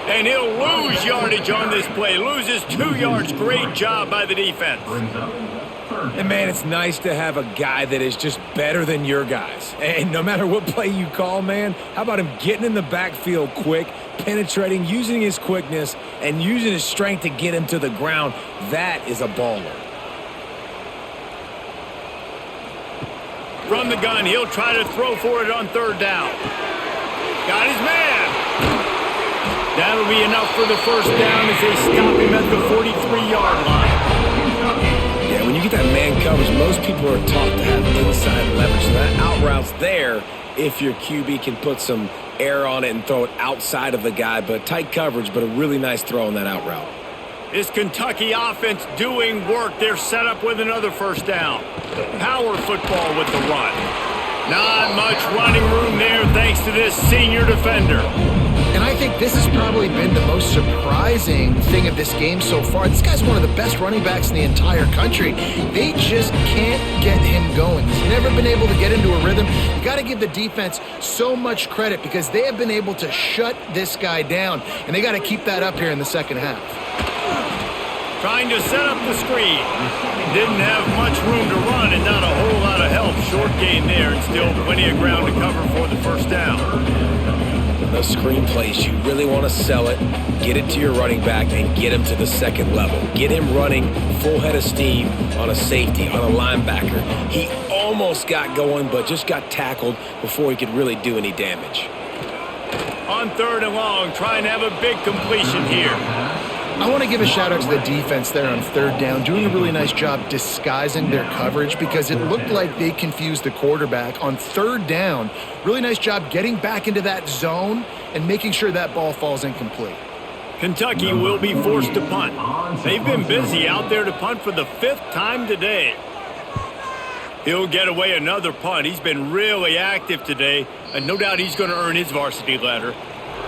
And he'll lose yardage on this play. Loses 2 yards. Great job by the defense. And, man, it's nice to have a guy that is just better than your guys. And no matter what play you call, man, how about him getting in the backfield quick, penetrating, using his quickness, and using his strength to get him to the ground? That is a baller. From the gun, he'll try to throw for it on third down. Got his man. That'll be enough for the first down as they stop him at the 43-yard line. Yeah, when you get that man coverage, most people are taught to have inside leverage. So that out route's there if your QB can put some air on it and throw it outside of the guy. But tight coverage, but a really nice throw on that out route. This Kentucky offense doing work. They're set up with another first down. Power football with the run. Not much running room there thanks to this senior defender. And I think this has probably been the most surprising thing of this game so far. This guy's one of the best running backs in the entire country. They just can't get him going. He's never been able to get into a rhythm. You got to give the defense so much credit because they have been able to shut this guy down, and they got to keep that up here in the second half. Trying to set up the screen. Didn't have much room to run and not a whole lot of help. Short gain there and still plenty of ground to cover for the first down. Those screen plays, you really want to sell it, get it to your running back, and get him to the second level. Get him running full head of steam on a safety, on a linebacker. He almost got going, but just got tackled before he could really do any damage. On third and long, trying to have a big completion here. I want to give a shout out to the defense there on third down, doing a really nice job disguising their coverage because it looked like they confused the quarterback on third down. Really nice job getting back into that zone and making sure that ball falls incomplete. Kentucky will be forced to punt. They've been busy out there to punt for the 5th time today. He'll get away another punt. He's been really active today, and no doubt he's going to earn his varsity letter.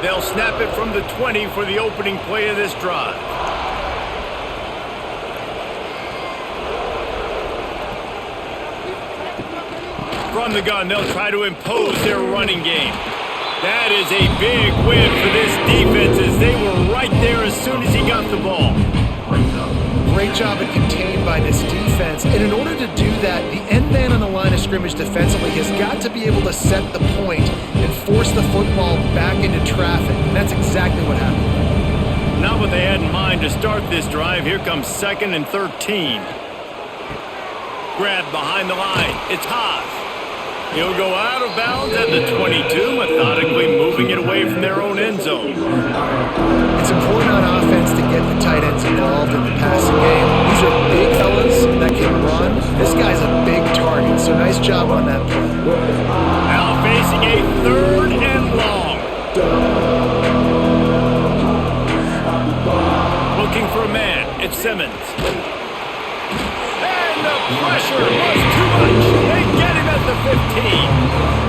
They'll snap it from the 20 for the opening play of this drive. From the gun, they'll try to impose their running game. That is a big win for this defense as they were right there as soon as he got the ball. Great job at contained by this defense. And in order to do that, the end man on the line of scrimmage defensively has got to be able to set the point and force the football back into traffic. And that's exactly what happened. Not what they had in mind to start this drive. Here comes 2nd and 13. Grabbed behind the line. It's Haas. He'll go out of bounds at the 22, methodically moving it away from their own end zone. It's important on offense to get the tight ends involved in the passing game. These are big fellas that can run. This guy's a big target, so nice job on that play. Now facing a 3rd and long. Looking for a man. It's Simmons. And the pressure was too much. They get him at the 15.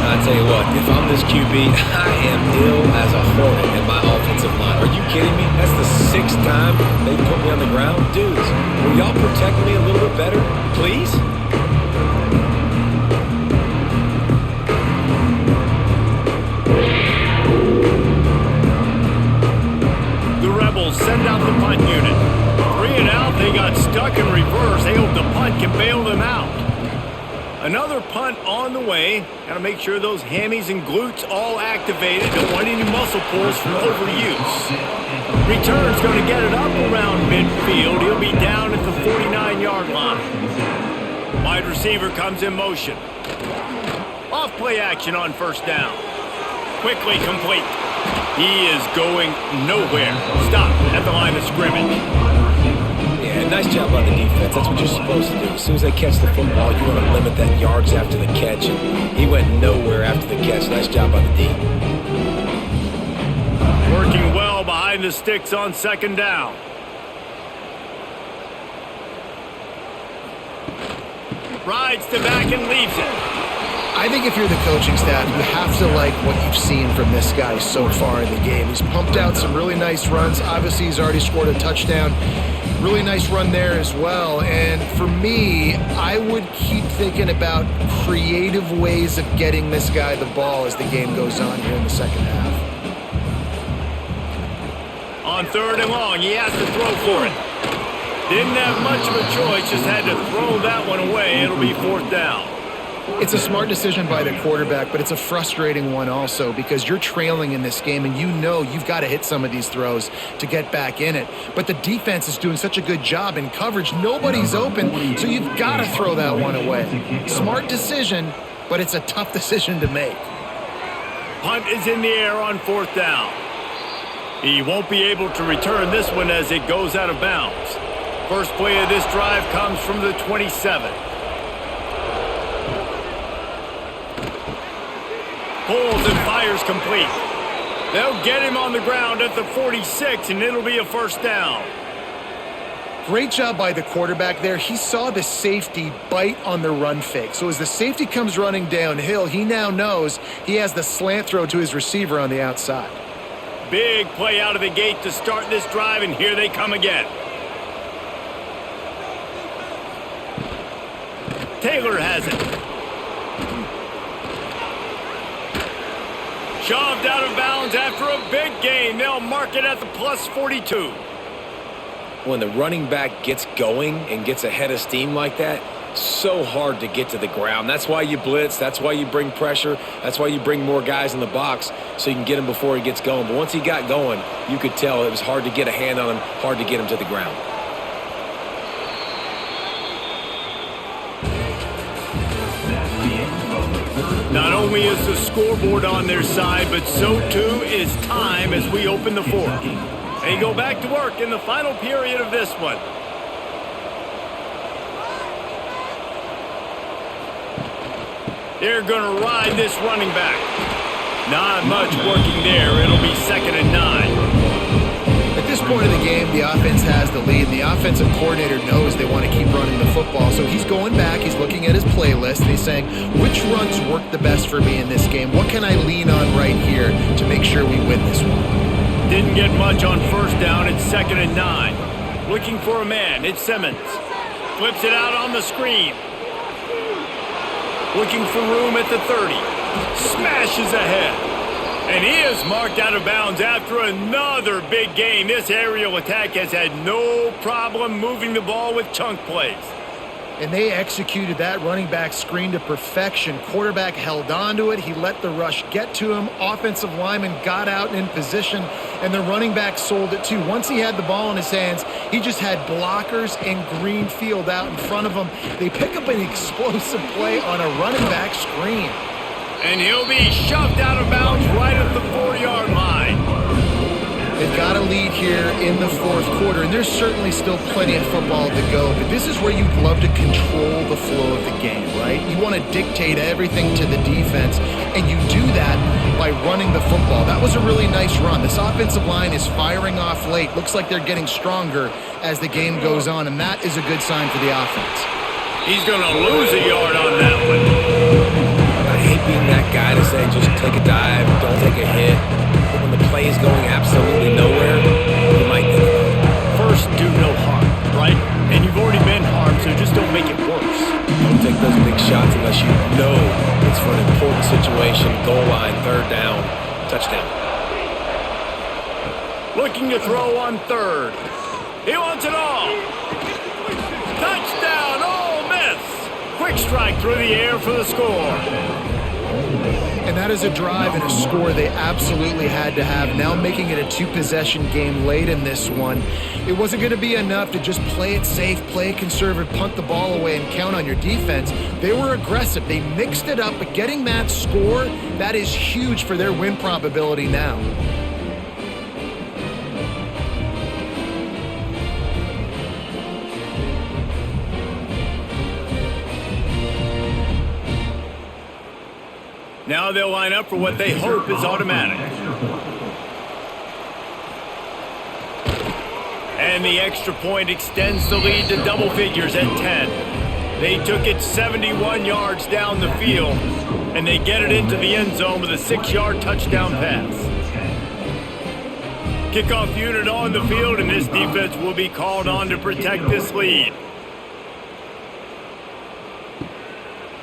I tell you what, if I'm this QB, I am ill as a hornet in my offensive line. Are you kidding me? That's the 6th time they put me on the ground. Dudes, will y'all protect me a little bit better, please? The Rebels send out the punt unit. 3 and out, they got stuck in reverse. They hope the punt can bail them out. Another punt on the way. Got to make sure those hammies and glutes all activated. Don't want any muscle pulls from overuse. Return's going to get it up around midfield. He'll be down at the 49-yard line. Wide receiver comes in motion. Off play action on first down. Quickly complete. He is going nowhere. Stop at the line of scrimmage. Yeah, nice job by the defense. That's what you're supposed to do. As soon as they catch the football, you want to limit that yards after the catch. And he went nowhere after the catch. Nice job by the D. Working well behind the sticks on second down. Rides to back and leaves it. I think if you're the coaching staff, you have to like what you've seen from this guy so far in the game. He's pumped out some really nice runs. Obviously, he's already scored a touchdown. Really nice run there as well. And for me, I would keep thinking about creative ways of getting this guy the ball as the game goes on here in the second half. On third and long, he has to throw for it. Didn't have much of a choice, just had to throw that one away. It'll be fourth down. It's a smart decision by the quarterback, but it's a frustrating one also because you're trailing in this game and you know you've got to hit some of these throws to get back in it. But the defense is doing such a good job in coverage. Nobody's open, so you've got to throw that one away. Smart decision, but it's a tough decision to make. Punt is in the air on fourth down. He won't be able to return this one as it goes out of bounds. First play of this drive comes from the 27. Pulls and fires complete. They'll get him on the ground at the 46, and it'll be a first down. Great job by the quarterback there. He saw the safety bite on the run fake. So as the safety comes running downhill, he now knows he has the slant throw to his receiver on the outside. Big play out of the gate to start this drive, and here they come again. Taylor has it. Shoved out of bounds after a big gain. They'll mark it at the plus 42. When the running back gets going and gets ahead of steam like that, so hard to get to the ground. That's why you blitz. That's why you bring pressure. That's why you bring more guys in the box so you can get him before he gets going. But once he got going, you could tell it was hard to get a hand on him, hard to get him to the ground. Not only is the scoreboard on their side, but so too is time as we open the fourth. They go back to work in the final period of this one. They're going to ride this running back. Not much working there. It'll be 2nd and 9. At this point of the game, the offense has the lead. The offensive coordinator knows they want to keep running the football. So he's going back, he's looking at his playlist, and he's saying, which runs work the best for me in this game? What can I lean on right here to make sure we win this one? Didn't get much on first down. It's 2nd and 9. Looking for a man. It's Simmons. Flips it out on the screen. Looking for room at the 30. Smashes ahead. And he is marked out of bounds after another big gain. This aerial attack has had no problem moving the ball with chunk plays. And they executed that running back screen to perfection. Quarterback held on to it. He let the rush get to him. Offensive lineman got out and in position, and the running back sold it too. Once he had the ball in his hands, he just had blockers and green field out in front of him. They pick up an explosive play on a running back screen. And he'll be shoved out of bounds right at the 4-yard line. They've got a lead here in the fourth quarter, and there's certainly still plenty of football to go, but this is where you'd love to control the flow of the game, right? You want to dictate everything to the defense, and you do that by running the football. That was a really nice run. This offensive line is firing off late. Looks like they're getting stronger as the game goes on, and that is a good sign for the offense. He's going to lose a yard on that one. I hate being that guy to say just take a dive, don't take a hit. But when the play is going absolutely nowhere, you might think about it. First, do no harm, right? And you've already been harmed, so just don't make it worse. Don't take those big shots unless you know it's for an important situation, goal line, third down, touchdown. Looking to throw on third. He wants it all. Touchdown, Ole Miss. Quick Quick strike through the air for the score. And that is a drive and a score they absolutely had to have. Now making it a two-possession game late in this one. It wasn't going to be enough to just play it safe, play it conservative, punt the ball away, and count on your defense. They were aggressive. They mixed it up, but getting that score, that is huge for their win probability now. Now they'll line up for what they hope is automatic. And the extra point extends the lead to double figures at 10. They took it 71 yards down the field, and they get it into the end zone with a 6-yard touchdown pass. Kickoff unit on the field, and this defense will be called on to protect this lead.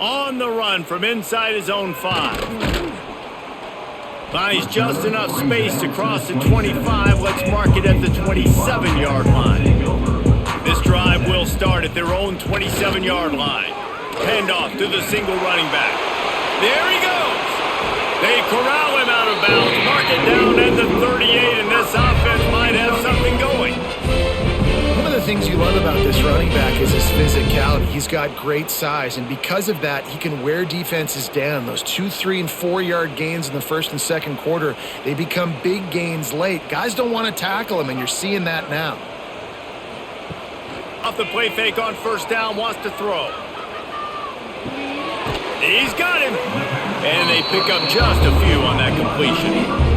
On the run from inside his own 5. Finds just enough space to cross the 25. Let's mark it at the 27-yard line. This drive will start at their own 27-yard line. Handoff to the single running back. There he goes. They corral him out of bounds. Mark it down at the 38, and this offense might have something going. One of the things you love about this running back is his physicality. He's got great size, and because of that, he can wear defenses down. Those 2, 3, and 4-yard gains in the first and second quarter, they become big gains late. Guys don't want to tackle him, and you're seeing that now. Off the play fake on first down, wants to throw. He's got him. And they pick up just a few on that completion.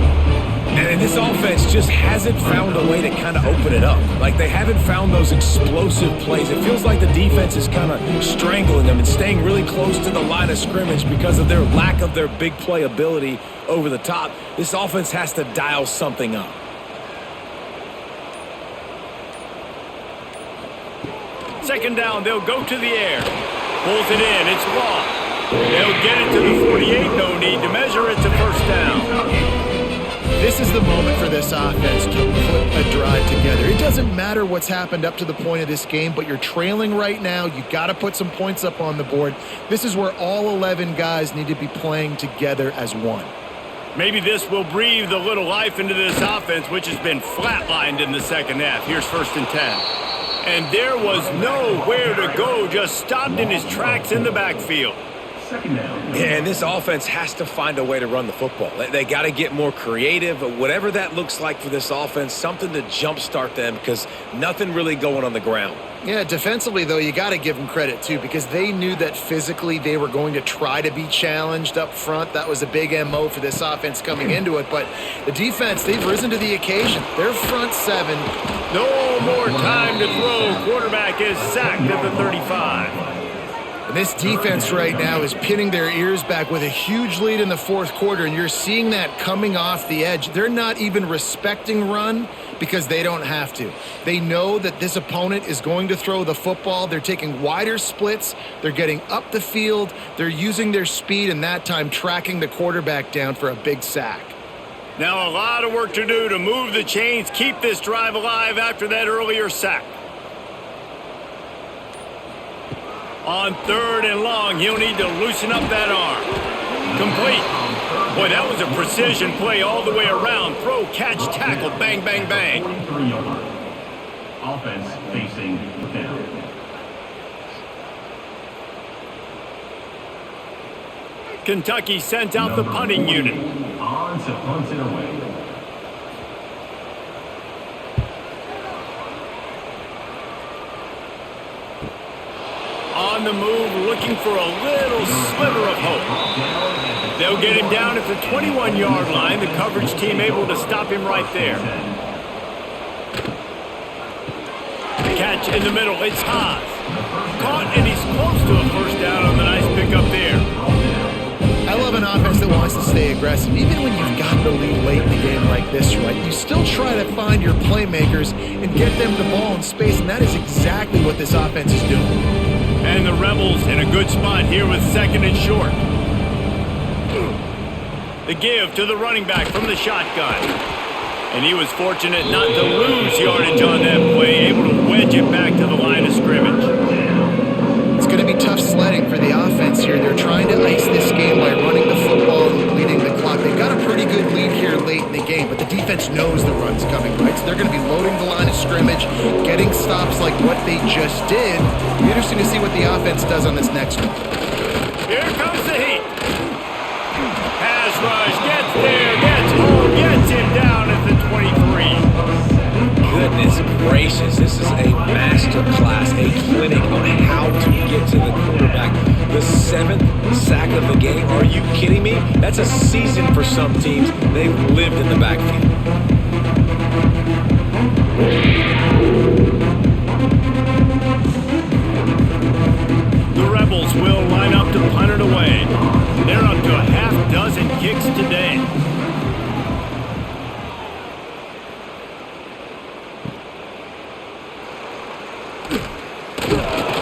And this offense just hasn't found a way to kind of open it up. Like, they haven't found those explosive plays. It feels like the defense is kind of strangling them and staying really close to the line of scrimmage because of their lack of their big play ability over the top. This offense has to dial something up. Second down, they'll go to the air. Pulls it in, it's long. They'll get it to the 48, no need to measure it to first down. This is the moment for this offense to put a drive together. It doesn't matter what's happened up to the point of this game, but you're trailing right now. You got to put some points up on the board. This is where all 11 guys need to be playing together as one. Maybe this will breathe a little life into this offense, which has been flatlined in the second half. Here's first and 10. And there was nowhere to go, just stopped in his tracks in the backfield. Yeah, and this offense has to find a way to run the football. They got to get more creative, whatever that looks like for this offense, something to jumpstart them because nothing really going on the ground. Yeah, defensively, though, you got to give them credit, too, because they knew that physically they were going to try to be challenged up front. That was a big MO for this offense coming into it. But the defense, they've risen to the occasion. Their front 7. No more time to throw. Quarterback is sacked at the 35. And this defense right now is pinning their ears back with a huge lead in the fourth quarter, and you're seeing that coming off the edge. They're not even respecting run because they don't have to. They know that this opponent is going to throw the football. They're taking wider splits. They're getting up the field. They're using their speed, and that time tracking the quarterback down for a big sack. Now a lot of work to do to move the chains, keep this drive alive after that earlier sack. On third and long, he'll need to loosen up that arm. Complete. Boy, that was a precision play all the way around. Throw, catch, tackle, bang, bang, bang. Offense facing down. Kentucky sent out the punting unit. On to punt it away. On the move, looking for a little sliver of hope. They'll get him down at the 21-yard line. The coverage team able to stop him right there. Catch in the middle. It's Haas. Caught, and he's close to a first down on the nice pickup there. I love an offense that wants to stay aggressive. Even when you've got the lead late in the game like this, right, you still try to find your playmakers and get them the ball in space, and that is exactly what this offense is doing. And the Rebels in a good spot here with second and short. The give to the running back from the shotgun. And he was fortunate not to lose yardage on that play, able to wedge it back to the line of scrimmage. It's going to be tough sledding for the offense here. They're trying to ice this game by running the football and bleeding the clock. They've got a pretty good lead here late in the game, but the defense knows the run's coming, right? So they're going to be loading the line of scrimmage, getting stops like what they just did. It'll be interesting to see what the offense does on this next one. Here comes the heat. Pass rush, gets there, gets home, gets him down at the 23. Goodness gracious, this is a master class, a clinic on how to get to the quarterback. The 7th sack of the game. Are you kidding me? That's a season for some teams. They've lived in the backfield. The Rebels will line up to punt it away. They're up to a half dozen kicks today.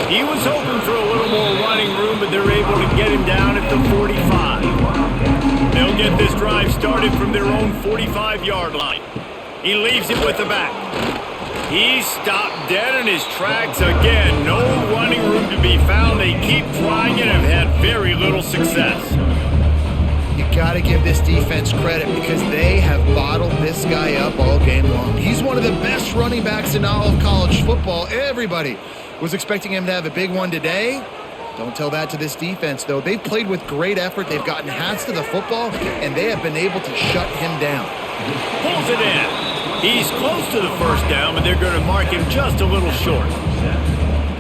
He was hoping for a little more running room, but they're able to get him down at the 45. They'll get this drive started from their own 45-yard line. He leaves it with the back. He's stopped dead in his tracks again. No running room to be found. They keep trying and have had very little success. You got to give this defense credit because they have bottled this guy up all game long. He's one of the best running backs in all of college football. Everybody was expecting him to have a big one today. Don't tell that to this defense, though. They've played with great effort. They've gotten hats to the football, and they have been able to shut him down. Pulls it in. He's close to the first down, but they're going to mark him just a little short.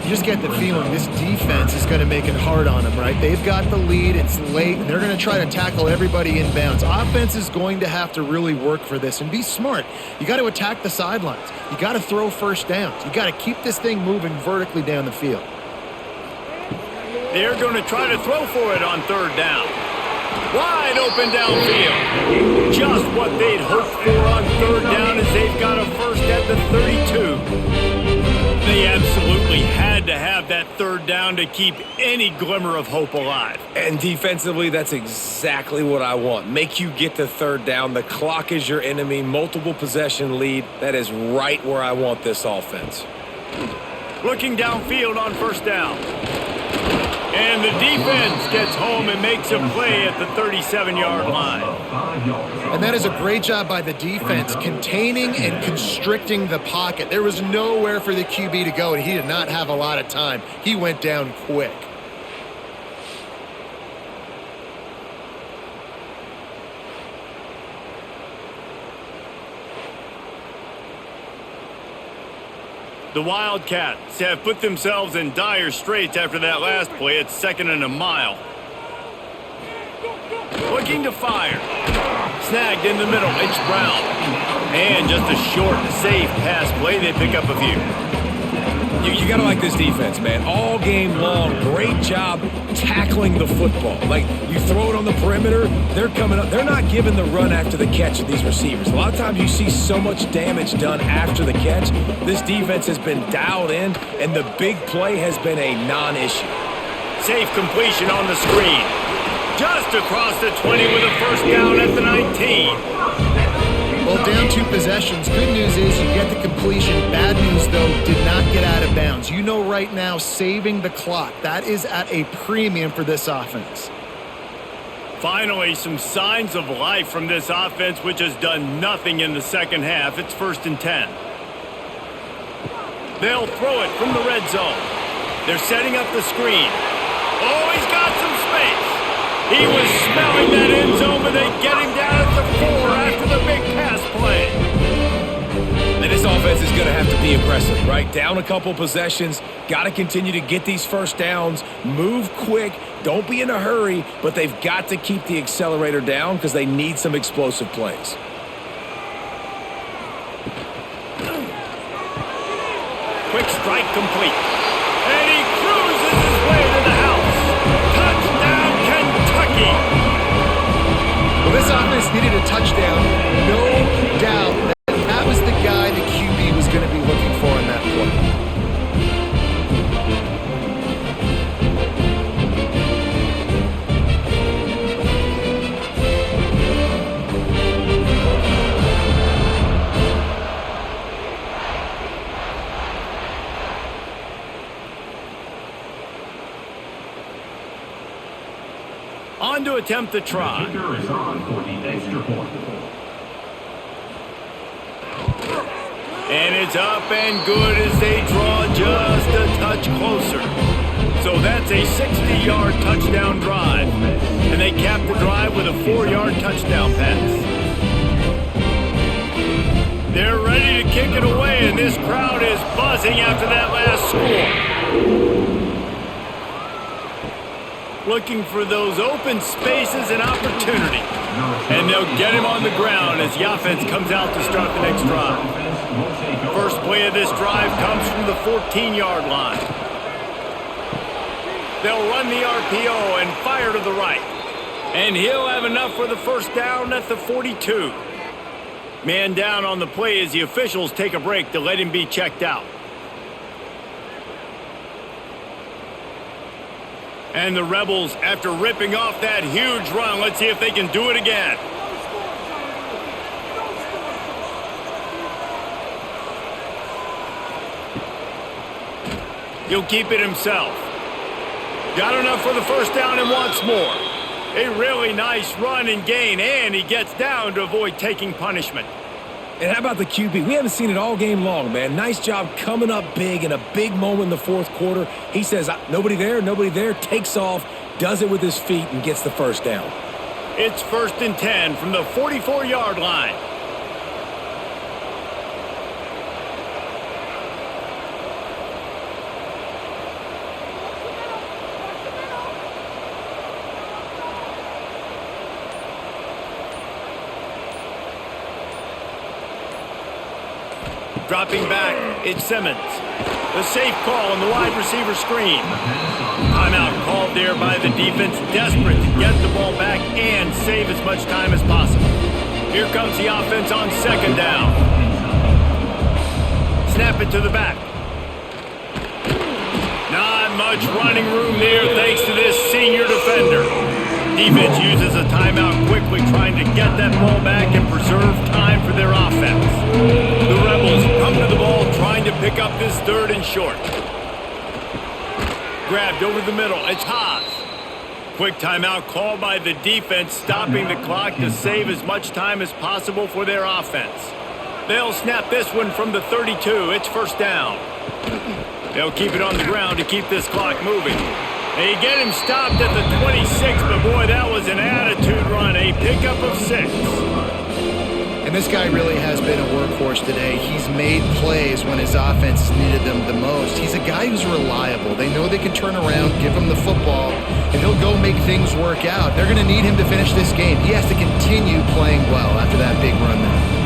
You just get the feeling this defense is going to make it hard on them, right? They've got the lead. It's late, and they're going to try to tackle everybody inbounds. Offense is going to have to really work for this and be smart. You got to attack the sidelines. You got to throw first downs. You got to keep this thing moving vertically down the field. They're going to try to throw for it on third down. Wide open downfield. Just what they'd hoped for on third down as they've got a first at the 32. They absolutely had to have that third down to keep any glimmer of hope alive. And defensively, that's exactly what I want. Make you get to third down. The clock is your enemy. Multiple possession lead. That is right where I want this offense. Looking downfield on first down. And the defense gets home and makes a play at the 37-yard line. And that is a great job by the defense, containing and constricting the pocket. There was nowhere for the QB to go, and he did not have a lot of time. He went down quick. The Wildcats have put themselves in dire straits after that last play. It's 2nd and a mile. Looking to fire. Snagged in the middle. It's Brown. And just a short, safe pass play. They pick up a few. You got to like this defense, man. All game long, great job tackling the football. Like, you throw it on the perimeter, they're coming up. They're not giving the run after the catch of these receivers. A lot of times you see so much damage done after the catch. This defense has been dialed in, and the big play has been a non-issue. Safe completion on the screen. Just across the 20 with a first down at the 19. Well, down 2 possessions. Good news is you get the completion. Bad news, though, did not get out of bounds. You know right now, saving the clock, that is at a premium for this offense. Finally, some signs of life from this offense, which has done nothing in the second half. It's 1st and 10. They'll throw it from the red zone. They're setting up the screen. Oh, he's got some space. He was smelling that end zone, but they get him down at the 4 after the big pass play. And this offense is going to have to be aggressive, right? Down a couple possessions. Got to continue to get these first downs. Move quick. Don't be in a hurry, but they've got to keep the accelerator down because they need some explosive plays. Quick strike complete. And he cruises his way to the house. Touchdown, Kentucky. Well, this offense needed a touchdown. No doubt that was the guy the QB was going to be looking for in that play. to attempt the try. The kicker is on for the extra point. And it's up and good as they draw just a touch closer. So that's a 60-yard touchdown drive. And they cap the drive with a 4-yard touchdown pass. They're ready to kick it away, and this crowd is buzzing after that last score. Looking for those open spaces and opportunity. And they'll get him on the ground as the offense comes out to start the next drive. First play of this drive comes from the 14-yard line. They'll run the RPO and fire to the right. And he'll have enough for the first down at the 42. Man down on the play as the officials take a break to let him be checked out. And the Rebels, after ripping off that huge run, let's see if they can do it again. He'll keep it himself. Got enough for the first down and wants more. A really nice run and gain, and he gets down to avoid taking punishment. And how about the QB? We haven't seen it all game long, man. Nice job coming up big in a big moment in the fourth quarter. He says, nobody there, takes off, does it with his feet, and gets the first down. It's 1st and 10 from the 44-yard line. Dropping back, it's Simmons. The safe call on the wide receiver screen. Timeout called there by the defense, desperate to get the ball back and save as much time as possible. Here comes the offense on 2nd down. Snap it to the back. Not much running room there thanks to this senior defender. Defense uses a timeout quickly, trying to get that ball back and preserve time for their offense. The Rebels come to the ball, trying to pick up this 3rd and short. Grabbed over the middle, it's Haas. Quick timeout called by the defense, stopping the clock to save as much time as possible for their offense. They'll snap this one from the 32, it's 1st down. They'll keep it on the ground to keep this clock moving. They get him stopped at the 26, but boy, that was an attitude run, a pickup of 6. And this guy really has been a workhorse today. He's made plays when his offense needed them the most. He's a guy who's reliable. They know they can turn around, give him the football, and he'll go make things work out. They're going to need him to finish this game. He has to continue playing well after that big run there.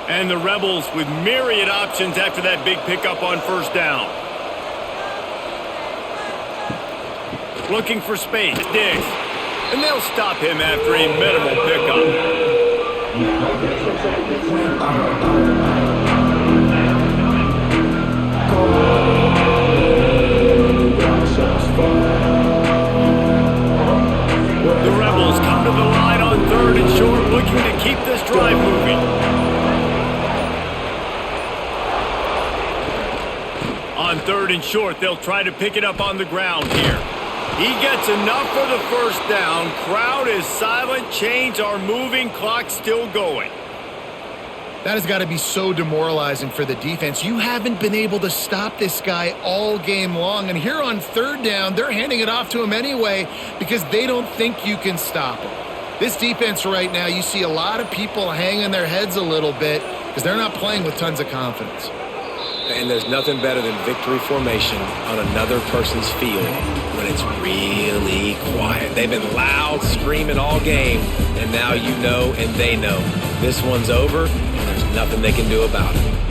And the Rebels with myriad options after that big pickup on 1st down. Looking for space, Diggs. And they'll stop him after a minimal pickup. The Rebels come to the line on 3rd and short, looking to keep this drive moving. On 3rd and short, they'll try to pick it up on the ground here. He gets enough for the first down. Crowd is silent. Chains are moving. Clock still going. That has got to be so demoralizing for the defense. You haven't been able to stop this guy all game long. And here on 3rd down, they're handing it off to him anyway because they don't think you can stop him. This defense right now, you see a lot of people hanging their heads a little bit because they're not playing with tons of confidence. And there's nothing better than victory formation on another person's field when it's really quiet. They've been loud, screaming all game, and now you know and they know this one's over, and there's nothing they can do about it.